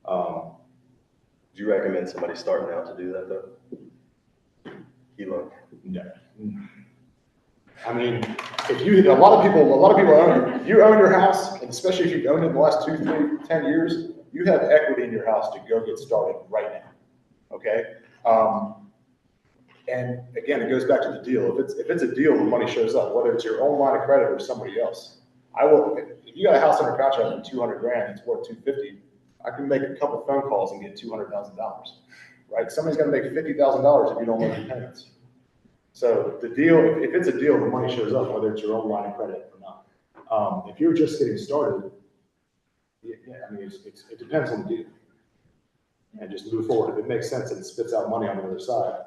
Speaker 2: Do you recommend somebody starting out to do that though? HELOC.
Speaker 1: No. I mean, a lot of people own it. You own your house, and especially if you've owned it in the last 2, 3, 10 years, you have equity in your house to go get started right now. Okay? And again, it goes back to the deal. If it's a deal, the money shows up, whether it's your own line of credit or somebody else. If you got a house under contract for 200 grand, it's worth 250. I can make a couple phone calls and get $200,000, right? Somebody's going to make $50,000 if you don't make your payments. So the deal, if it's a deal, the money shows up, whether it's your own line of credit or not. If you're just getting started, I mean, it depends on the deal. And just move forward. If it makes sense and it spits out money on the other side,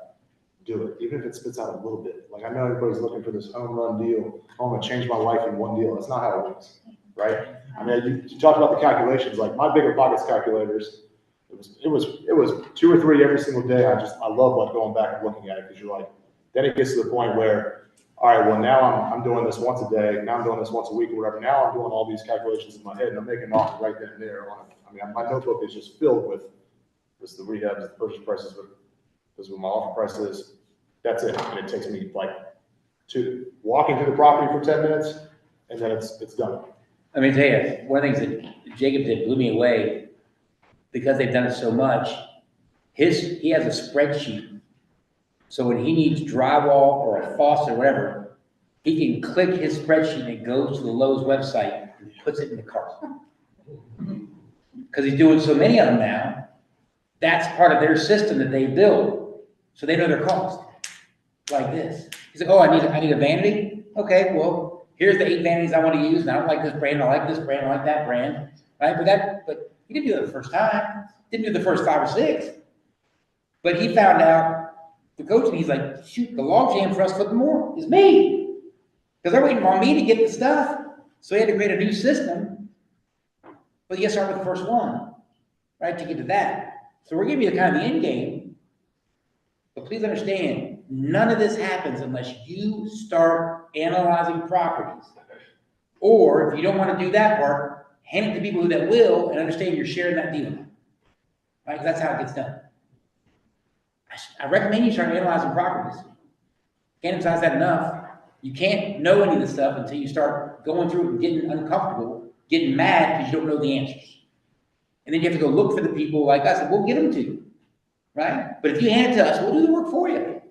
Speaker 1: do it. Even if it spits out a little bit. Like I know everybody's looking for this home run deal. I'm going to change my life in one deal. That's not how it works, right? I mean, you talked about the calculations. Like my bigger pockets calculators, it was 2 or 3 every single day. I love like going back and looking at it because you're like, then it gets to the point where, all right, well now I'm doing this once a day. Now I'm doing this once a week or whatever. Now I'm doing all these calculations in my head and I'm making an offer right then and there. I mean, my notebook is just filled with this, the rehabs, the purchase prices, this is what my offer price is. That's it. And it takes me like to walking to the property for 10 minutes, and then it's done.
Speaker 5: I mean, tell you, one of the things that Jacob did blew me away, because they've done it so much, he has a spreadsheet. So when he needs drywall or a faucet or whatever, he can click his spreadsheet and it goes to the Lowe's website and puts it in the cart. Because he's doing so many of them now, that's part of their system that they build, so they know their cost. Like this. He's like, oh, I need a vanity? Okay, well, here's the 8 vanities I want to use, and I don't like this brand, I like this brand, I like that brand, right? But he didn't do it the first time, didn't do the first 5 or 6. But he found out, the coach, and he's like, shoot, the log jam for us flipping more is me. Because they're waiting on me to get the stuff. So he had to create a new system. But you gotta start with the first one, right, to get to that. So we're giving you the kind of the end game. But please understand, none of this happens unless you start analyzing properties. Or if you don't want to do that part, hand it to people that will and understand you're sharing that deal. Right? 'Cause that's how it gets done. I recommend you start analyzing properties. Can't emphasize that enough. You can't know any of this stuff until you start going through it and getting uncomfortable, getting mad because you don't know the answers. And then you have to go look for the people like us, and we'll get them to you, right? But if you hand it to us, we'll do the work for you.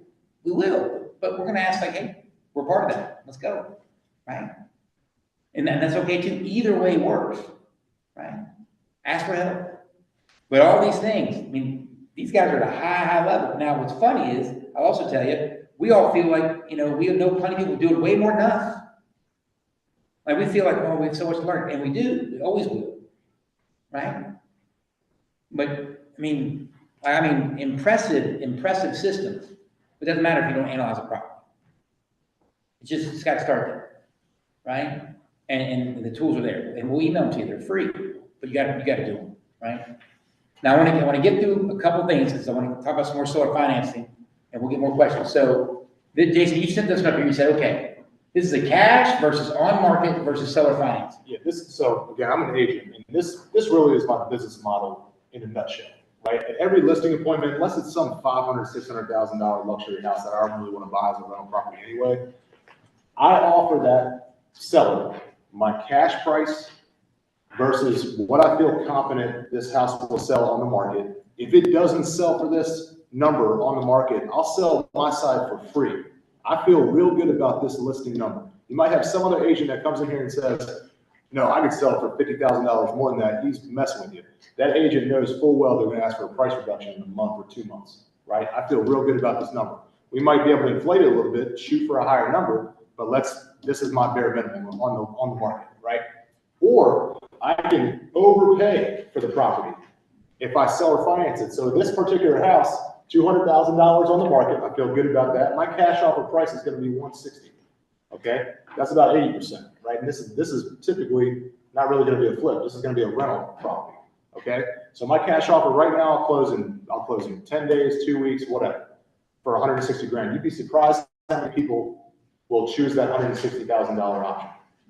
Speaker 5: We will. But we're going to ask like, hey, we're part of that. Let's go, right? And that's okay too. Either way works, right? Ask for help. But all these things, I mean, these guys are at a high level. Now, what's funny is, I'll also tell you, we all feel like, we know plenty of people doing way more than us. Like, we feel like, oh, we have so much to learn. And we do. We always will. Right? But, I mean, impressive systems. It doesn't matter if you don't analyze a problem. It's got to start there. Right? And the tools are there. And we'll email them to you. They're free. But you got to do them. Right? Now, I want to get through a couple things because I want to talk about some more solar financing, and we'll get more questions. So, Jason, you sent this up here. You said, okay, this is a cash versus on market versus solar finance.
Speaker 1: Yeah, so again, I'm an agent, and this really is my business model in a nutshell, right? At every listing appointment, unless it's some $500,000, $600,000 luxury house that I don't really want to buy as a rental property anyway, I offer that seller my cash price versus what I feel confident this house will sell on the market. If it doesn't sell for this number on the market, I'll sell my side for free. I feel real good about this listing number. You might have some other agent that comes in here and says, no, I could sell it for $50,000 more than that. He's messing with you. That agent knows full well they're going to ask for a price reduction in a month or 2 months, right? I feel real good about this number. We might be able to inflate it a little bit, shoot for a higher number, but this is my bare minimum on the market, right? Or I can overpay for the property if I sell or finance it. So this particular house, $200,000 on the market, I feel good about that. My cash offer price is going to be $160,000. Okay, that's about 80%, right? And this is typically not really going to be a flip. This is going to be a rental property. Okay, so my cash offer right now, I'll close in 10 days, 2 weeks, whatever, for $160,000. You'd be surprised how many people will choose that $160,000 option.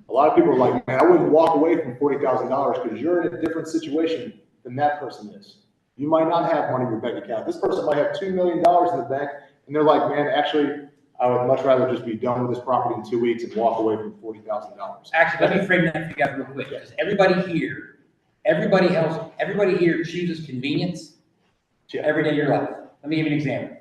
Speaker 1: A lot of people are like, man, I wouldn't walk away from $40,000 because you're in a different situation than that person is. You might not have money in your bank account. This person might have $2 million in the bank, and they're like, man, actually, I would much rather just be done with this property in 2 weeks and walk away from $40,000.
Speaker 5: Actually, let me frame that for you guys real quick, because everybody here chooses convenience every day of your life. Let me give you an example,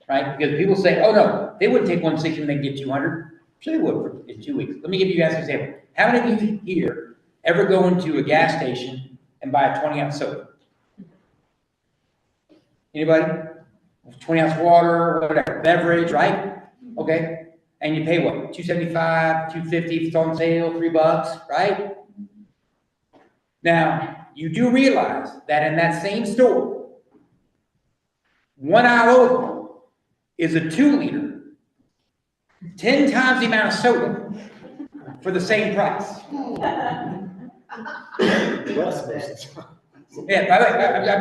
Speaker 5: right? Because people say, oh no, they wouldn't take 160 when they can get 200. Sure they would in 2 weeks. Let me give you guys an example. How many of you here ever go into a gas station and buy a 20-ounce soda? Anybody? 20-ounce water, whatever, beverage, right? Okay. And you pay what? $2.75, $2.50 if it's on sale, $3, right? Now, you do realize that in that same store, 1 aisle over is a 2-liter, 10 times the amount of soda for the same price. Yeah,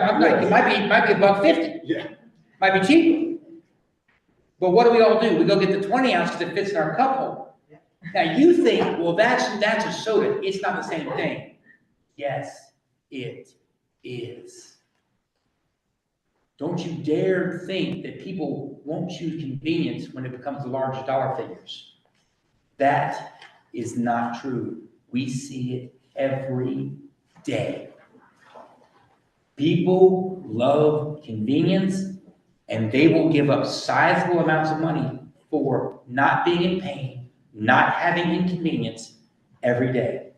Speaker 5: I'm like, it might be $1.50.
Speaker 1: Yeah.
Speaker 5: Might be cheaper. But what do we all do? We go get the 20 ounce that fits in our cup holder. Now you think, well, that's a soda. It's not the same thing. Yes, it is. Don't you dare think that people won't choose convenience when it becomes the large dollar figures. That is not true. We see it every day. People love convenience, and they will give up sizable amounts of money for not being in pain, not having inconvenience every day.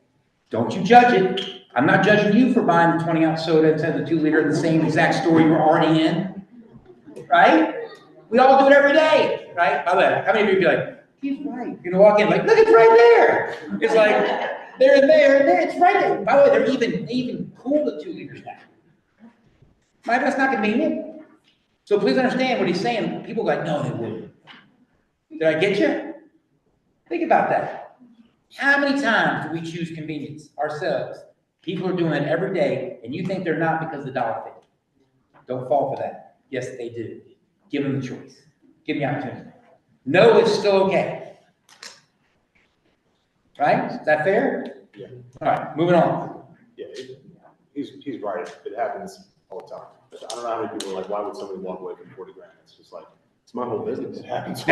Speaker 5: Don't you judge it. I'm not judging you for buying the 20-ounce soda instead of the 2-liter in the same exact store you were already in, right? We all do it every day, right? By the way, how many of you be like, he's right? You're gonna walk in like, look, it's right there. It's like, there and there and there, it's right there. By the way, they even cool the 2 liters now. Right, that's not convenient. So please understand what he's saying. People go like, no, they wouldn't. Did I get you? Think about that. How many times do we choose convenience ourselves? People are doing it every day, and you think they're not because of the dollar figure. Don't fall for that. Yes, they do. Give them the choice. Give them the opportunity. No, it's still okay. Right? Is that fair?
Speaker 1: Yeah.
Speaker 5: All right, moving on.
Speaker 1: Yeah, he's right. It happens all the time. I don't know how many people are like, why would somebody walk away from 40 grand? It's just like,
Speaker 2: It's my whole business.
Speaker 1: it happens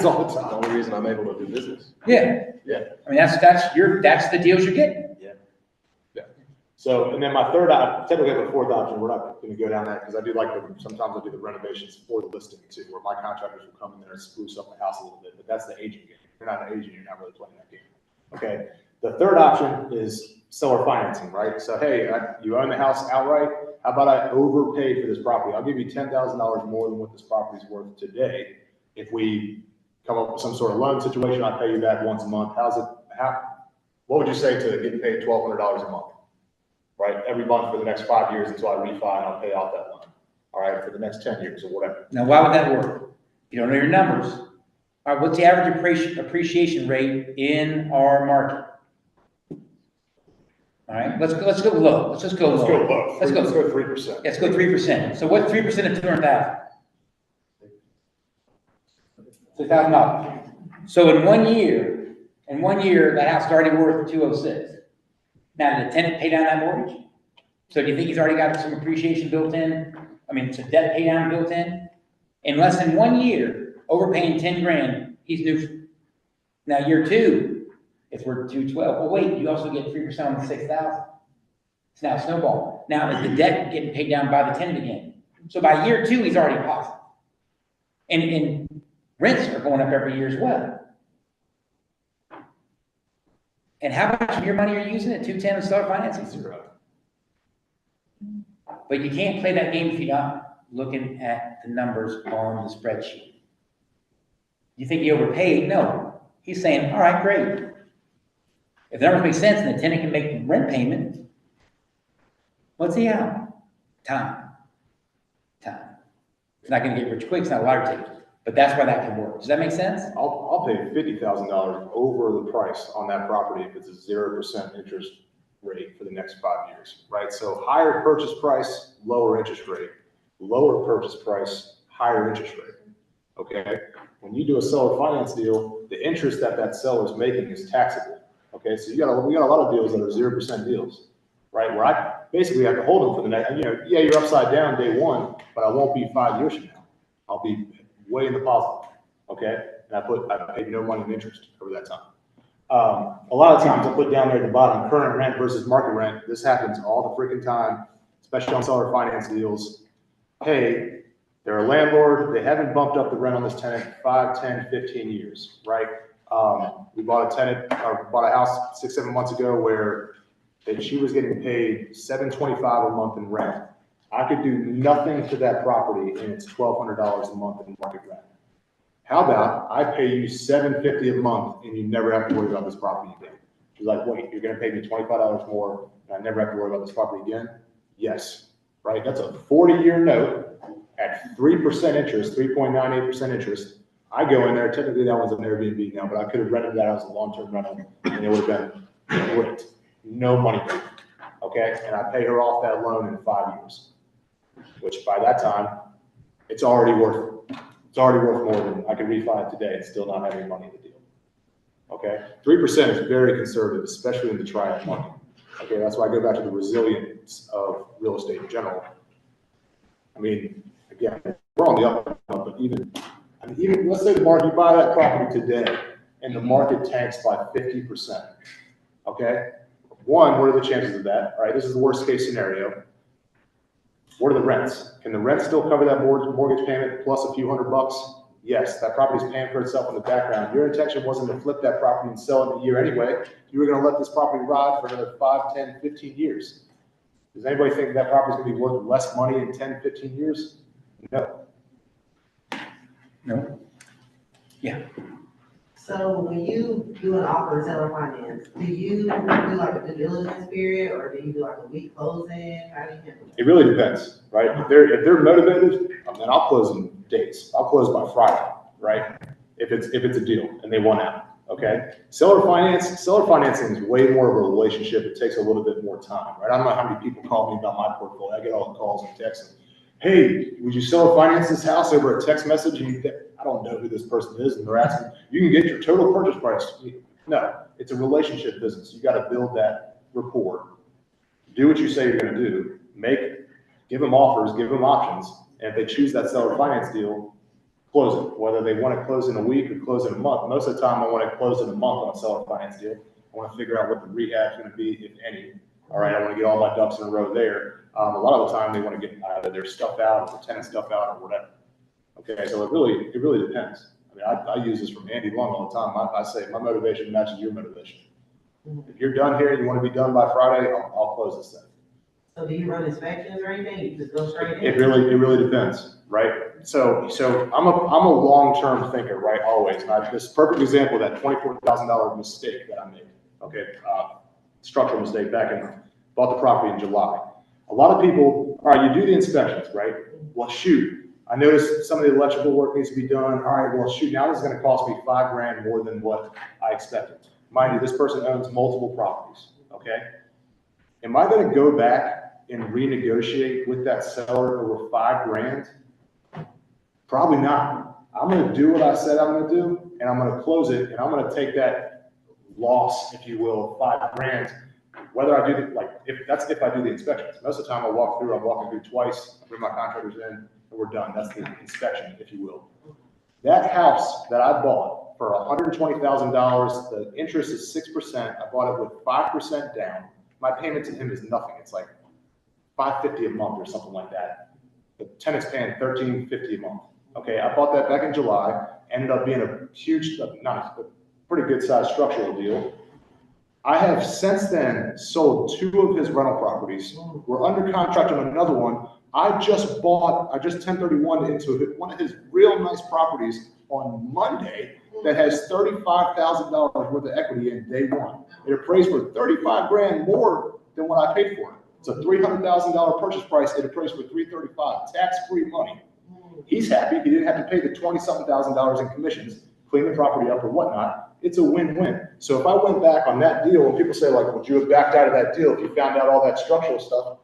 Speaker 1: all the
Speaker 2: The
Speaker 1: time.
Speaker 2: only reason I'm able to do business.
Speaker 5: Yeah.
Speaker 1: Yeah.
Speaker 5: I mean, that's the deals you're getting.
Speaker 1: So, and then my technically I have a fourth option. We're not going to go down that because I do like sometimes I do the renovations for the listing too, where my contractors will come in there and spruce up my house a little bit, but that's the agent game. If you're not an agent, you're not really playing that game. Okay. The third option is seller financing, right? So, hey, you own the house outright. How about I overpay for this property? I'll give you $10,000 more than what this property is worth today. If we come up with some sort of loan situation, I pay you back once a month. What would you say to getting paid $1,200 a month? Right, every month for the next 5 years until I refi and I'll pay off that loan. All right, for the next 10 years or whatever.
Speaker 5: Now, why would that work? You don't know your numbers. All right, what's the average appreciation rate in our market? All right, let's go low. Let's just go low.
Speaker 1: Let's go low.
Speaker 5: Let's go
Speaker 1: 3%.
Speaker 5: Let's go 3%. So what's 3% of 200,000? $2,000. So in 1 year, the house is already worth 206. Now, did the tenant pay down that mortgage? So do you think he's already got some appreciation built in? I mean, some debt pay down built in? In less than 1 year, overpaying 10 grand, he's neutral. Now, year 2, it's worth 212. Well, wait, you also get 3% on the 6,000. It's now snowball. Now, is the debt getting paid down by the tenant again? So by year 2, he's already positive. And rents are going up every year as well. And how much of your money are you using at 210 and seller financing?
Speaker 1: 0.
Speaker 5: But you can't play that game if you're not looking at the numbers on the spreadsheet. You think he overpaid? No. He's saying, all right, great. If the numbers make sense and the tenant can make the rent payment, what's he out? Time. It's not going to get rich quick. It's not a lottery ticket. But that's why that can work. Does that make sense?
Speaker 1: I'll pay $50,000 over the price on that property if it's a 0% interest rate for the next 5 years, right? So higher purchase price, lower interest rate. Lower purchase price, higher interest rate. Okay? When you do a seller finance deal, the interest that seller is making is taxable. Okay? So we got a lot of deals that are 0% deals, right? Where I basically have to hold them for the next, yeah, you're upside down day 1, but I won't be 5 years from now. I'll be way in the positive, okay? And I paid no money in interest over that time. A lot of times I put down there at the bottom, current rent versus market rent. This happens all the freaking time, especially on seller finance deals. Hey, they're a landlord. They haven't bumped up the rent on this tenant 5, 10, 15 years, right? We bought a house 6, 7 months ago where she was getting paid $725 a month in rent. I could do nothing to that property and it's $1,200 a month in market rent. How about I pay you $750 a month and you never have to worry about this property again? She's like, wait, you're going to pay me $25 more and I never have to worry about this property again? Yes, right? That's a 40-year note at 3% interest, 3.98% interest. I go in there, technically that one's an Airbnb now, but I could have rented that as a long-term rental and it would have been great. No money back, okay? And I pay her off that loan in 5 years. Which by that time, it's already worth more than I could refi it today and still not have any money in the deal. Okay, 3% is very conservative, especially in the triad market. Okay, that's why I go back to the resilience of real estate in general. I mean, again, we're on the up, but even, let's say the market, you buy that property today and the market tanks by 50%, okay? One, what are the chances of that? All right, this is the worst case scenario. What are the rents? Can the rent still cover that mortgage payment plus a few $100? Yes, that property is paying for itself in the background. Your intention wasn't to flip that property and sell it in a year anyway. You were gonna let this property ride for another 5, 10, 15 years. Does anybody think that property is gonna be worth less money in 10, 15 years? No.
Speaker 5: No.
Speaker 7: So when you do an offer of seller finance, do you do like a due diligence period or do you do like a week closing? How do you handle
Speaker 1: It really depends, right? If they're motivated, then I'll close in dates. I'll close by Friday, right? If it's a deal and they want out, okay? Seller financing is way more of a relationship. It takes a little bit more time, right? I don't know how many people call me about my portfolio. I get all the calls and texts. Hey, would you seller finance this house over a text message? And I don't know who this person is, and they're asking, you can get your total purchase price. No, it's a relationship business. You got to build that rapport. Do what you say you're going to do. Give them offers, give them options, and if they choose that seller finance deal, close it. Whether they want to close in a week or close in a month. Most of the time, I want to close in a month on a seller finance deal. I want to figure out what the rehab is going to be, if any. All right, I want to get all my ducks in a row there. A lot of the time, they want to get either their stuff out, or the tenant stuff out, or whatever. Okay, so it really depends. I mean, I use this from Andy Long all the time. I say my motivation matches your motivation. If you're done here, you want to be done by Friday, I'll close this thing.
Speaker 7: So do you run inspections or anything? You just go straight in?
Speaker 1: It really depends, right? So I'm a long-term thinker, right? Always. And this perfect example, that $24,000 mistake that I made. Okay, structural mistake bought the property in July. A lot of people, all right, you do the inspections, right? Well, shoot, I noticed some of the electrical work needs to be done. All right, well, shoot, now this is going to cost me $5,000 more than what I expected. Mind you, this person owns multiple properties. Okay, am I going to go back and renegotiate with that seller over $5,000? Probably not. I'm going to do what I said I'm going to do, and I'm going to close it, and I'm going to take that loss, if you will, of $5,000. Whether I do if I do the inspections. Most of the time I'm walking through twice, I bring my contractors in, and we're done. That's the inspection, if you will. That house that I bought for $120,000, the interest is 6%. I bought it with 5% down. My payment to him is nothing. It's like $550 a month or something like that. The tenant's paying $1,350 a month. Okay, I bought that back in July. Ended up being a huge, pretty good sized structural deal. I have since then sold 2 of his rental properties. We're under contract on another one. I just 1031 into one of his real nice properties on Monday that has $35,000 worth of equity in day one. It appraised for $35,000 more than what I paid for it. It's a $300,000 purchase price. It appraised for $335,000, tax-free money. He's happy. He didn't have to pay the $20-something thousand in commissions, clean the property up or whatnot. It's a win-win. So if I went back on that deal, and people say like, would you have backed out of that deal if you found out all that structural stuff?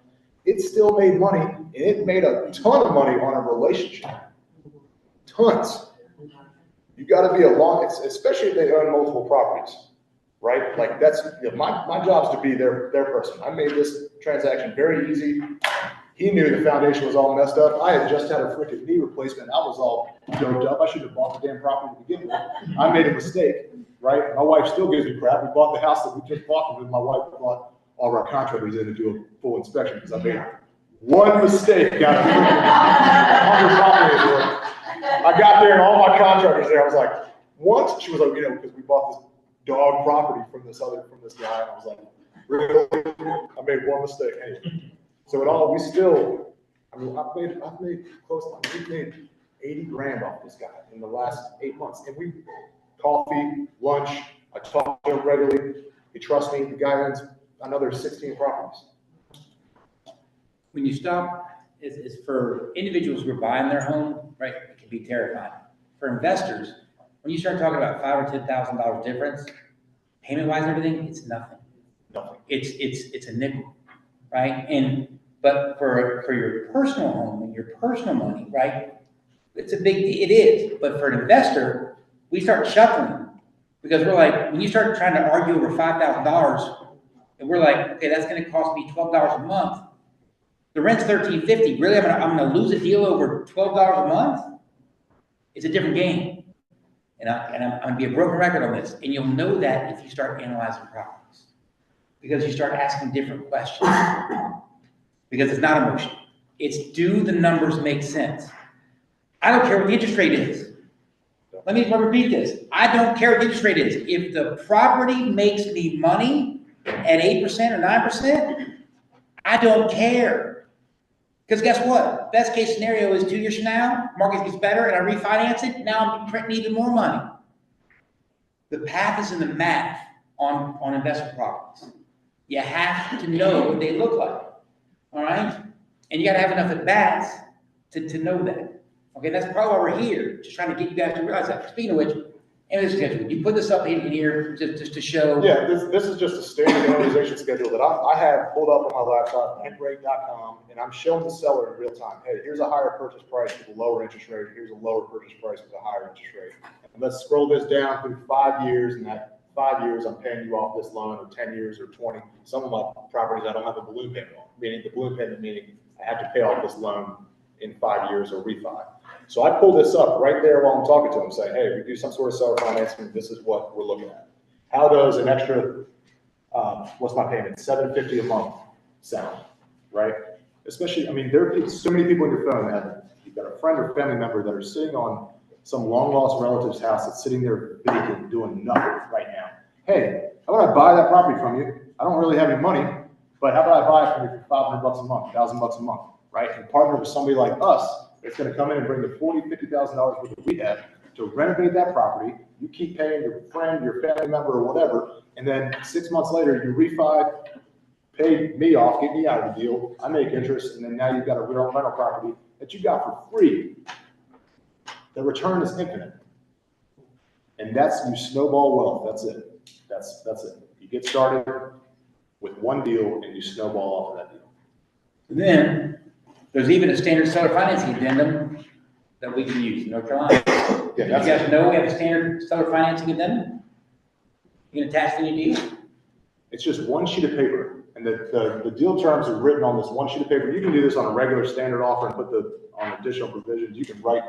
Speaker 1: It still made money, and it made a ton of money on a relationship. Tons. You got to be especially if they own multiple properties, right? Like my job is to be their person. I made this transaction very easy. He knew the foundation was all messed up. I had just had a freaking knee replacement. I was all doped up. I should have bought the damn property to begin with. I made a mistake, right? My wife still gives me crap. We bought the house that we just bought, and my wife brought all of our contractors in to do a full inspection because I made one mistake. I got there and all my contractors there. I was like, what? She was like, because we bought this dog property from this guy. And I was like, really? I made one mistake. Anyway. So we've made 80 grand off this guy in the last 8 months. And we coffee, lunch, I talk to him regularly. He trusts me. The guy owns another 16 properties.
Speaker 5: When you stop, is for individuals who are buying their home, right, it can be terrifying. For investors, when you start talking about $5,000 or $10,000 difference, payment-wise, everything, it's nothing.
Speaker 1: Nothing.
Speaker 5: It's a nickel, right? But for your personal home and your personal money, right, it's a big deal. It is. But for an investor, we start shuffling because we're like, when you start trying to argue over $5,000, and we're like, okay, that's going to cost me $12 a month. The rent's $13.50. Really, I'm gonna lose a deal over $12 a month? It's a different game. And I'm gonna be a broken record on this. And you'll know that if you start analyzing properties. Because you start asking different questions. Because it's not emotion. It's, do the numbers make sense? I don't care what the interest rate is. Let me repeat this. I don't care what the interest rate is. If the property makes me money at 8% or 9%, I don't care. Because guess what? Best case scenario is 2 years from now, market gets better and I refinance it, now I'm printing even more money. The path is in the math on investment properties. You have to know what they look like, all right? And you gotta have enough at bats to know that. Okay, that's probably why we're here, just trying to get you guys to realize that. Speaking of which, schedule, you put this up in here just to show.
Speaker 1: Yeah, this is just a standard amortization schedule that I have pulled up on my laptop, rent.com, and I'm showing the seller in real time. Hey, here's a higher purchase price with a lower interest rate. Here's a lower purchase price with a higher interest rate. And let's scroll this down through 5 years, and that 5 years I'm paying you off this loan, or 10 years, or 20. Some of my properties I don't have a balloon payment on, meaning the balloon payment meaning I have to pay off this loan in 5 years or refi. So I pull this up right there while I'm talking to them, saying, hey, we do some sort of seller financing, this is what we're looking at. How does an extra, what's my payment, $750 a month sound, right? Especially, I mean, there are so many people in your phone that you've got a friend or family member that are sitting on some long-lost relative's house that's sitting there vacant doing nothing right now. Hey, how about I buy that property from you? I don't really have any money, but how about I buy it from you for $500 a month, $1,000 a month, right? And partner with somebody like us that's going to come in and bring the $40,000, $50,000 worth of rehab to renovate that property. You keep paying your friend, your family member, or whatever, and then 6 months later, you refi, pay me off, get me out of the deal. I make interest, and then now you've got a real rental property that you got for free. The return is infinite, and that's, you snowball wealth. That's it. That's it. You get started with one deal, and you snowball off of that deal.
Speaker 5: And then there's even a standard seller financing addendum that we can use in North Carolina.
Speaker 1: Yeah,
Speaker 5: Did you guys know we have a standard seller financing addendum? You can attach to any deal.
Speaker 1: It's just one sheet of paper, and the deal terms are written on this one sheet of paper. You can do this on a regular standard offer and put on additional provisions. You can write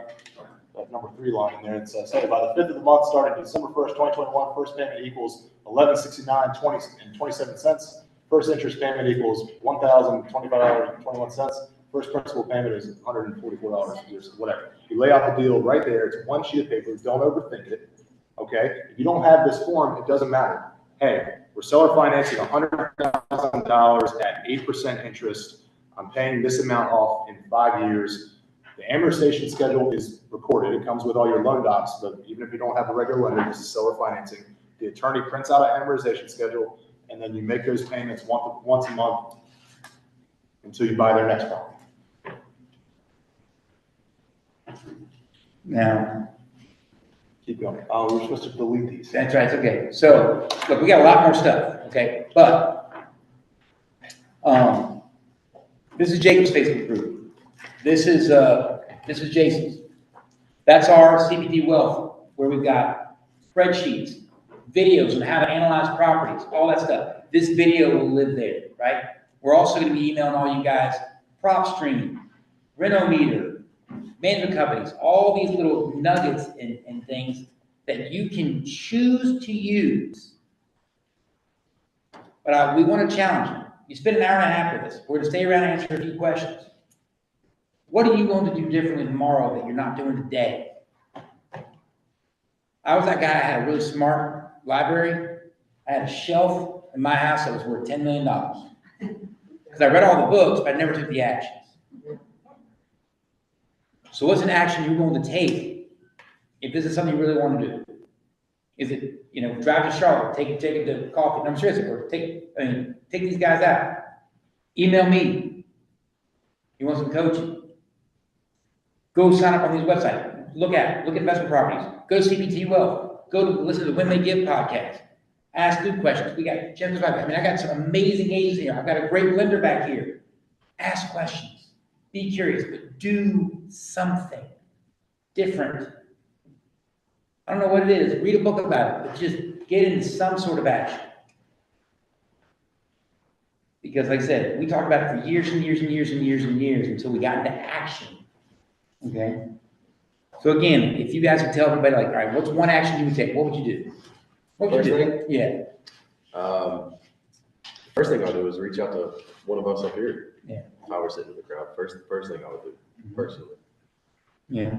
Speaker 1: that number 3 line in there and says, hey, by the 5th of the month, starting December 1st, 2021, first payment equals $1169.27. First interest payment equals $1,025.21. First principal payment is $144, whatever. You lay out the deal right there. It's one sheet of paper. Don't overthink it. Okay? If you don't have this form, it doesn't matter. Hey, we're seller financing $100,000 at 8% interest. I'm paying this amount off in 5 years. The amortization schedule is recorded. It comes with all your loan docs, but even if you don't have a regular lender, this is seller financing. The attorney prints out an amortization schedule, and then you make those payments once a month until you buy their next property.
Speaker 5: Now,
Speaker 1: Keep going. Oh, we're supposed to delete these.
Speaker 5: that's right, it's okay. So, look, we got a lot more stuff, okay? But, this is Jacob's Facebook group. This is Jason's. That's our CPT Wealth, where we've got spreadsheets, videos on how to analyze properties, all that stuff. This video will live there, right? We're also going to be emailing all you guys prop streaming, Renometer, management companies, all these little nuggets and things that you can choose to use. But we want to challenge you. You spend an hour and a half with us. We're going to stay around and answer a few questions. What are you going to do differently tomorrow that you're not doing today? I was that guy. I had a really smart library. I had a shelf in my house that was worth $10 million. Because I read all the books, but I never took the actions. So what's an action you're going to take if this is something you really want to do? Is it, drive to Charlotte, take it to coffee? No, I'm serious. Or take these guys out. Email me. You want some coaching? Go sign up on these websites. Look at investment properties. Go to CPT Wealth. Go to listen to the When They Give podcast. Ask good questions. We got Jim's back. I got some amazing agents here. I've got a great lender back here. Ask questions. Be curious, but do something different. I don't know what it is. Read a book about it, but just get into some sort of action. Because like I said, we talked about it for years and years and years and years and years until we got into action. Okay? So again, if you guys could tell everybody like, all right, what's one action you would take? What would you do? What would you do? Yeah.
Speaker 2: First thing I'll do is reach out to one of us up here.
Speaker 5: Yeah.
Speaker 2: If I were sitting in the crowd, first thing I would do, personally.
Speaker 5: Yeah.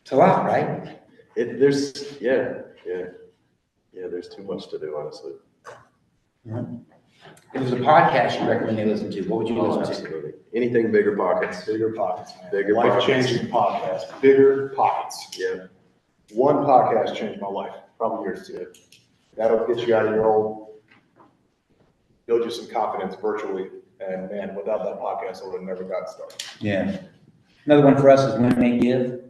Speaker 5: It's a lot, right?
Speaker 2: There's too much to do, honestly.
Speaker 5: If it was a podcast you recommend they listen to, what would you
Speaker 2: Oh,
Speaker 5: listen to?
Speaker 2: absolutely. Anything bigger pockets.
Speaker 1: Bigger pockets, man.
Speaker 2: Bigger pockets.
Speaker 1: Life-changing podcast, bigger pockets.
Speaker 2: Yeah.
Speaker 1: One podcast changed my life, probably yours too. That'll get you out of your old, build you some confidence virtually. And man, without that podcast, I would have never gotten started.
Speaker 5: Yeah. Another one for us is When They Give.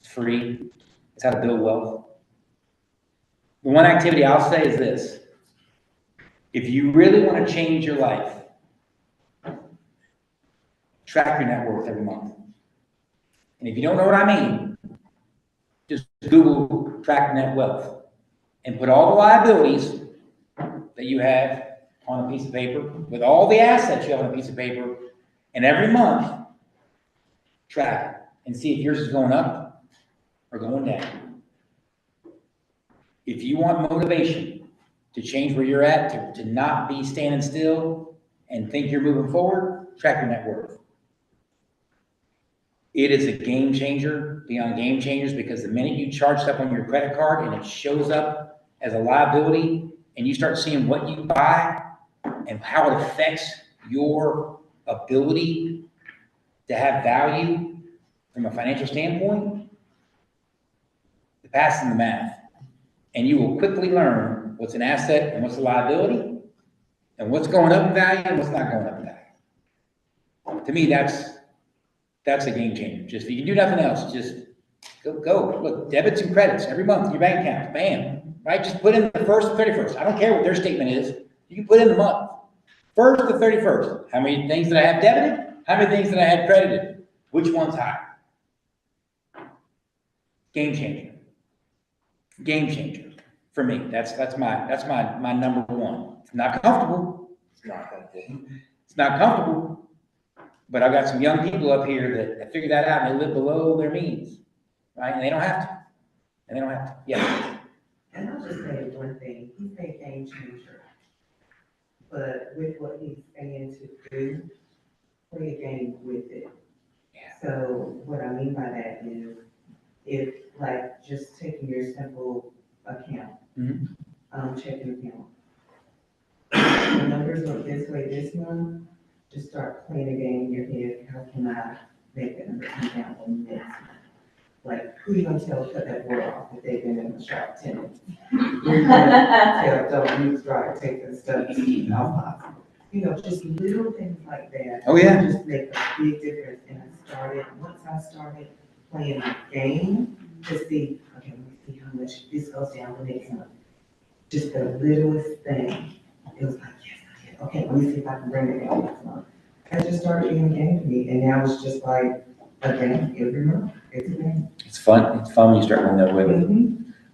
Speaker 5: It's free. It's how to build wealth. The one activity I'll say is this. If you really want to change your life, track your net worth every month. And if you don't know what I mean, just Google track net wealth and put all the liabilities that you have on a piece of paper with all the assets you have on a piece of paper, and every month track it and see if yours is going up or going down. If you want motivation to change where you're at, to not be standing still and think you're moving forward, track your net worth. It is a game changer beyond game changers, because the minute you charge stuff on your credit card and it shows up as a liability and you start seeing what you buy and how it affects your ability to have value from a financial standpoint, the past and the math. And you will quickly learn what's an asset and what's a liability, and what's going up in value and what's not going up in value. To me, that's a game changer. Just, if you can do nothing else, just go. Look, debits and credits every month in your bank account, bam, right? Just put in the 1st and 31st. I don't care what their statement is. You can put in the month. 1st to 31st. How many things did I have debited? How many things did I have credited? Which one's higher? Game changer. Game changer for me. That's my number one. It's not comfortable. It's not comfortable. But I've got some young people up here that figure that out and they live below their means, right? And they don't have to. Yeah.
Speaker 7: And I'll just say one thing, he's a game changer. But with what he's saying to do, play a game with it.
Speaker 5: Yeah.
Speaker 7: So what I mean by that is, if like just taking your simple account, checking account. The numbers look this way this month, just start playing a game in your head. How can I make that number come down on next month? Like, who you gonna tell to cut that board off if they've been in the shop 10 minutes? Who you gonna tell don't use dry, take the stuff off possible? You know, just little things like that.
Speaker 5: Oh, yeah.
Speaker 7: Just make a big difference. And once I started playing the game to see, okay, let me see how much this goes down the next month. Just the littlest thing. It was like, yes, I did. Okay, let me see if I can bring it down next month. That just started being a game to me, and now it's just like a game every month. It's a game.
Speaker 5: It's fun. It's fun when you start running that way.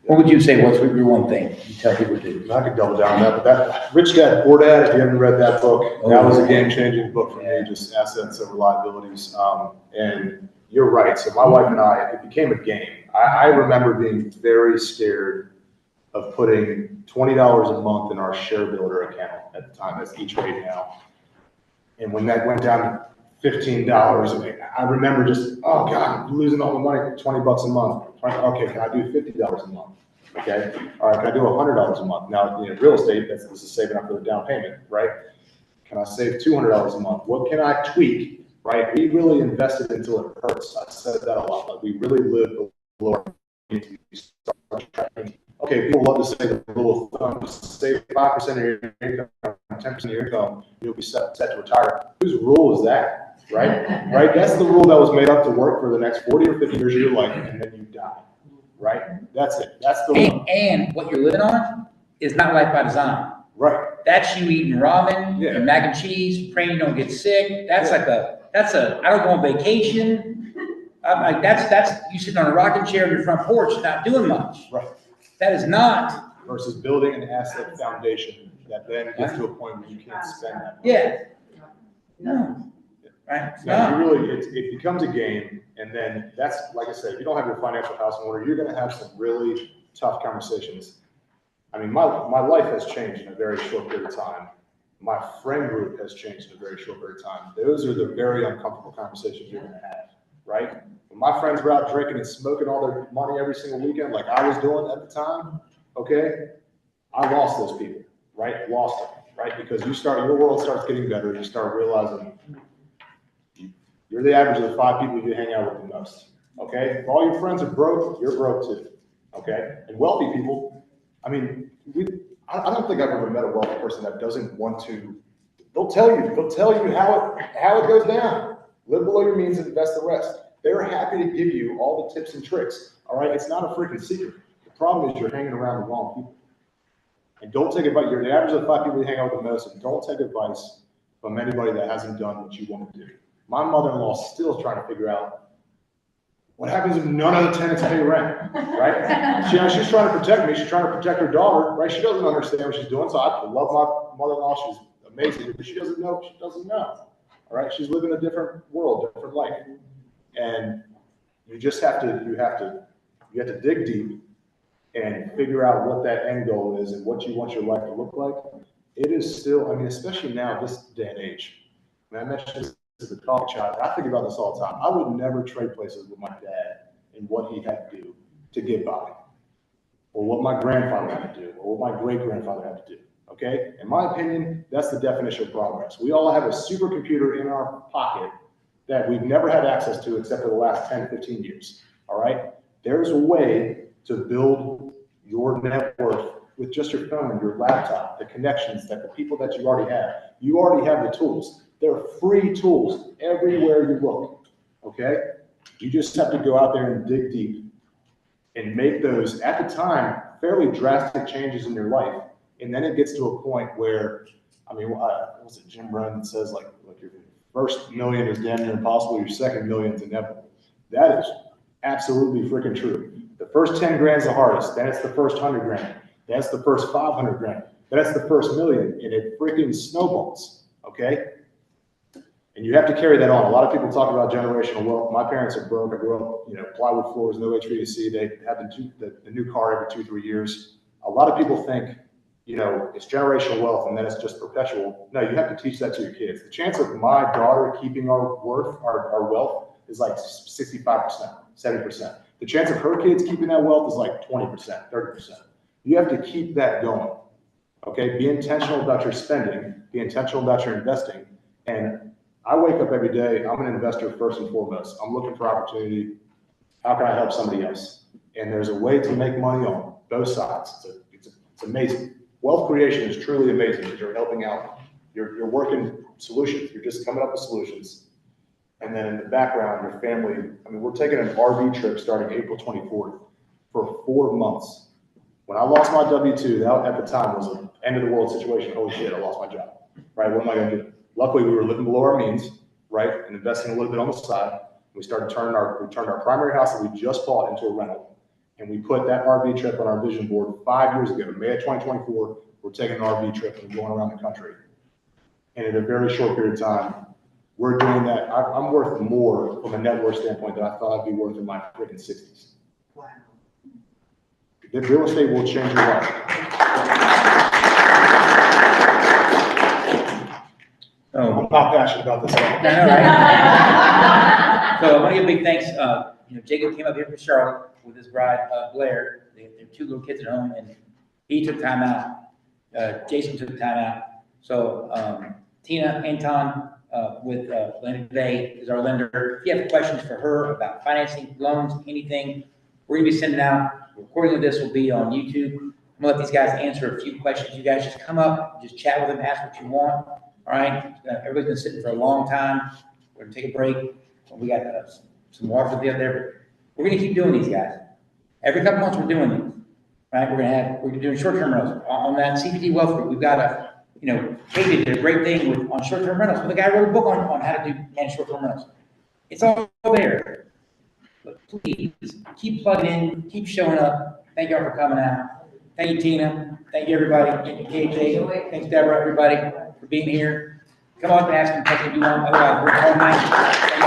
Speaker 5: What would you say? What's your one thing you tell people to do?
Speaker 1: I could double down on that, but that Rich Dad Poor Dad, if you haven't read that book, that was a game-changing book for me, just assets over liabilities. And you're right. So my wife and I, it became a game. I remember being very scared of putting $20 a month in our share builder account at the time. That's E-Trade now. And when that went down to $15, I remember just, oh God, I'm losing all the money, $20 a month. Okay, can I do $50 a month? Okay, all right, can I do $100 a month? Now, real estate, this is saving up for the down payment, right? Can I save $200 a month? What can I tweak, right? We really invested until it hurts. I said that a lot, like we really lived below our means. Okay, people love to say the rule of thumb, save 5% of your income, 10% of your income, you'll be set to retire. Whose rule is that, right? Right? That's the rule that was made up to work for the next 40 or 50 years of your life, and then you die, right? That's it. That's the rule.
Speaker 5: And what you're living on is not life by design.
Speaker 1: Right.
Speaker 5: That's you eating ramen
Speaker 1: Yeah.
Speaker 5: and mac and cheese, praying you don't get sick. That's I don't go on vacation. I'm like, that's you sitting on a rocking chair in your front porch, not doing much.
Speaker 1: Right.
Speaker 5: That is not
Speaker 1: versus building an asset foundation that then gets to a point where you can't spend that money.
Speaker 5: Yeah. No. Right?
Speaker 1: No,
Speaker 5: No.
Speaker 1: you really, it becomes a game, and then that's, like I said, if you don't have your financial house in order, you're gonna have some really tough conversations. I mean, my life has changed in a very short period of time. My friend group has changed in a very short period of time. Those are the very uncomfortable conversations you're gonna have, right? When my friends were out drinking and smoking all their money every single weekend, like I was doing at the time, okay? I lost those people, right? Lost them, right? Because your world starts getting better, you start realizing you're the average of the 5 people you hang out with the most, okay? If all your friends are broke, you're broke too, okay? And wealthy people, I mean, I don't think I've ever met a wealthy person that doesn't want to, they'll tell you how it goes down. Live below your means and invest the rest. They're happy to give you all the tips and tricks, all right? It's not a freaking secret. The problem is you're hanging around the wrong people. And don't take advice, you're the average of the 5 people you hang out with the most, and don't take advice from anybody that hasn't done what you want to do. My mother-in-law is still trying to figure out what happens if none of the tenants pay rent, right? She's trying to protect me. She's trying to protect her daughter, right? She doesn't understand what she's doing. So I love my mother-in-law. She's amazing, but she doesn't know. She doesn't know, all right? She's living a different world, different life. And you just have to dig deep and figure out what that end goal is and what you want your life to look like. It is still, I mean, especially now, this day and age. I mean, I mentioned this to the college child. I think about this all the time. I would never trade places with my dad and what he had to do to get by, or what my grandfather had to do, or what my great-grandfather had to do, okay? In my opinion, that's the definition of progress. We all have a supercomputer in our pocket that we've never had access to except for the last 10, 15 years, all right? There's a way to build your net worth with just your phone, your laptop, the connections, that the people that you already have. You already have the tools. They're free tools everywhere you look, okay? You just have to go out there and dig deep and make those, at the time, fairly drastic changes in your life. And then it gets to a point where, I mean, what was it Jim Rohn that says, like your first million is damn near impossible, your second million is inevitable. That is absolutely freaking true. The first 10 grand is the hardest, then it's the first 100 grand, that's the first 500 grand, that's the first million, and it freaking snowballs, okay? And you have to carry that on. A lot of people talk about generational wealth. My parents are broke. I grew up, plywood floors, no HVAC. They have the new car every 2-3 years. A lot of people think, it's generational wealth and then it's just perpetual. No, you have to teach that to your kids. The chance of my daughter keeping our wealth is like 65%, 70%. The chance of her kids keeping that wealth is like 20%, 30%. You have to keep that going, okay? Be intentional about your spending, be intentional about your investing. And I wake up every day, I'm an investor first and foremost. I'm looking for opportunity. How can I help somebody else? And there's a way to make money on both sides. It's amazing. Wealth creation is truly amazing because you're helping out. You're working solutions. You're just coming up with solutions. And then in the background, your family, I mean, we're taking an RV trip starting April 24th for 4 months. When I lost my W-2, that at the time was an end of the world situation. Holy shit, I lost my job, right? What am I gonna do? Luckily, we were living below our means, right? And investing a little bit on the side. We turned our primary house that we just bought into a rental. And we put that RV trip on our vision board 5 years ago, May of 2024, we're taking an RV trip and going around the country. And in a very short period of time, we're doing that. I'm worth more from a net worth standpoint than I thought I'd be worth in my freaking 60s.
Speaker 7: Wow.
Speaker 1: The real estate will change your life. I'm not passionate about this at all.
Speaker 5: I know, right? So I want to give a big thanks. Jacob came up here from Charlotte with his bride, Blair. They have 2 little kids at home, and he took time out. Jason took time out. So Tina Anton with Landon Bay is our lender. If you have questions for her about financing, loans, anything, we're going to be sending out. The recording of this will be on YouTube. I'm going to let these guys answer a few questions. You guys just come up, just chat with them, ask what you want. All right, everybody's been sitting for a long time. We're gonna take a break. We got some water for the other there. We're gonna keep doing these, guys. Every couple months we're doing these, right? We're doing short-term rentals. On that CPT Wealth Group, we've got Katie did a great thing on short-term rentals. The guy wrote a book on how to manage short-term rentals. It's all there. But please, keep plugging in, keep showing up. Thank y'all for coming out. Thank you, Tina. Thank you, everybody. Thank you, KJ. Thanks, Deborah, everybody, for being here. Come on up and ask them questions you want. Otherwise, we're all night.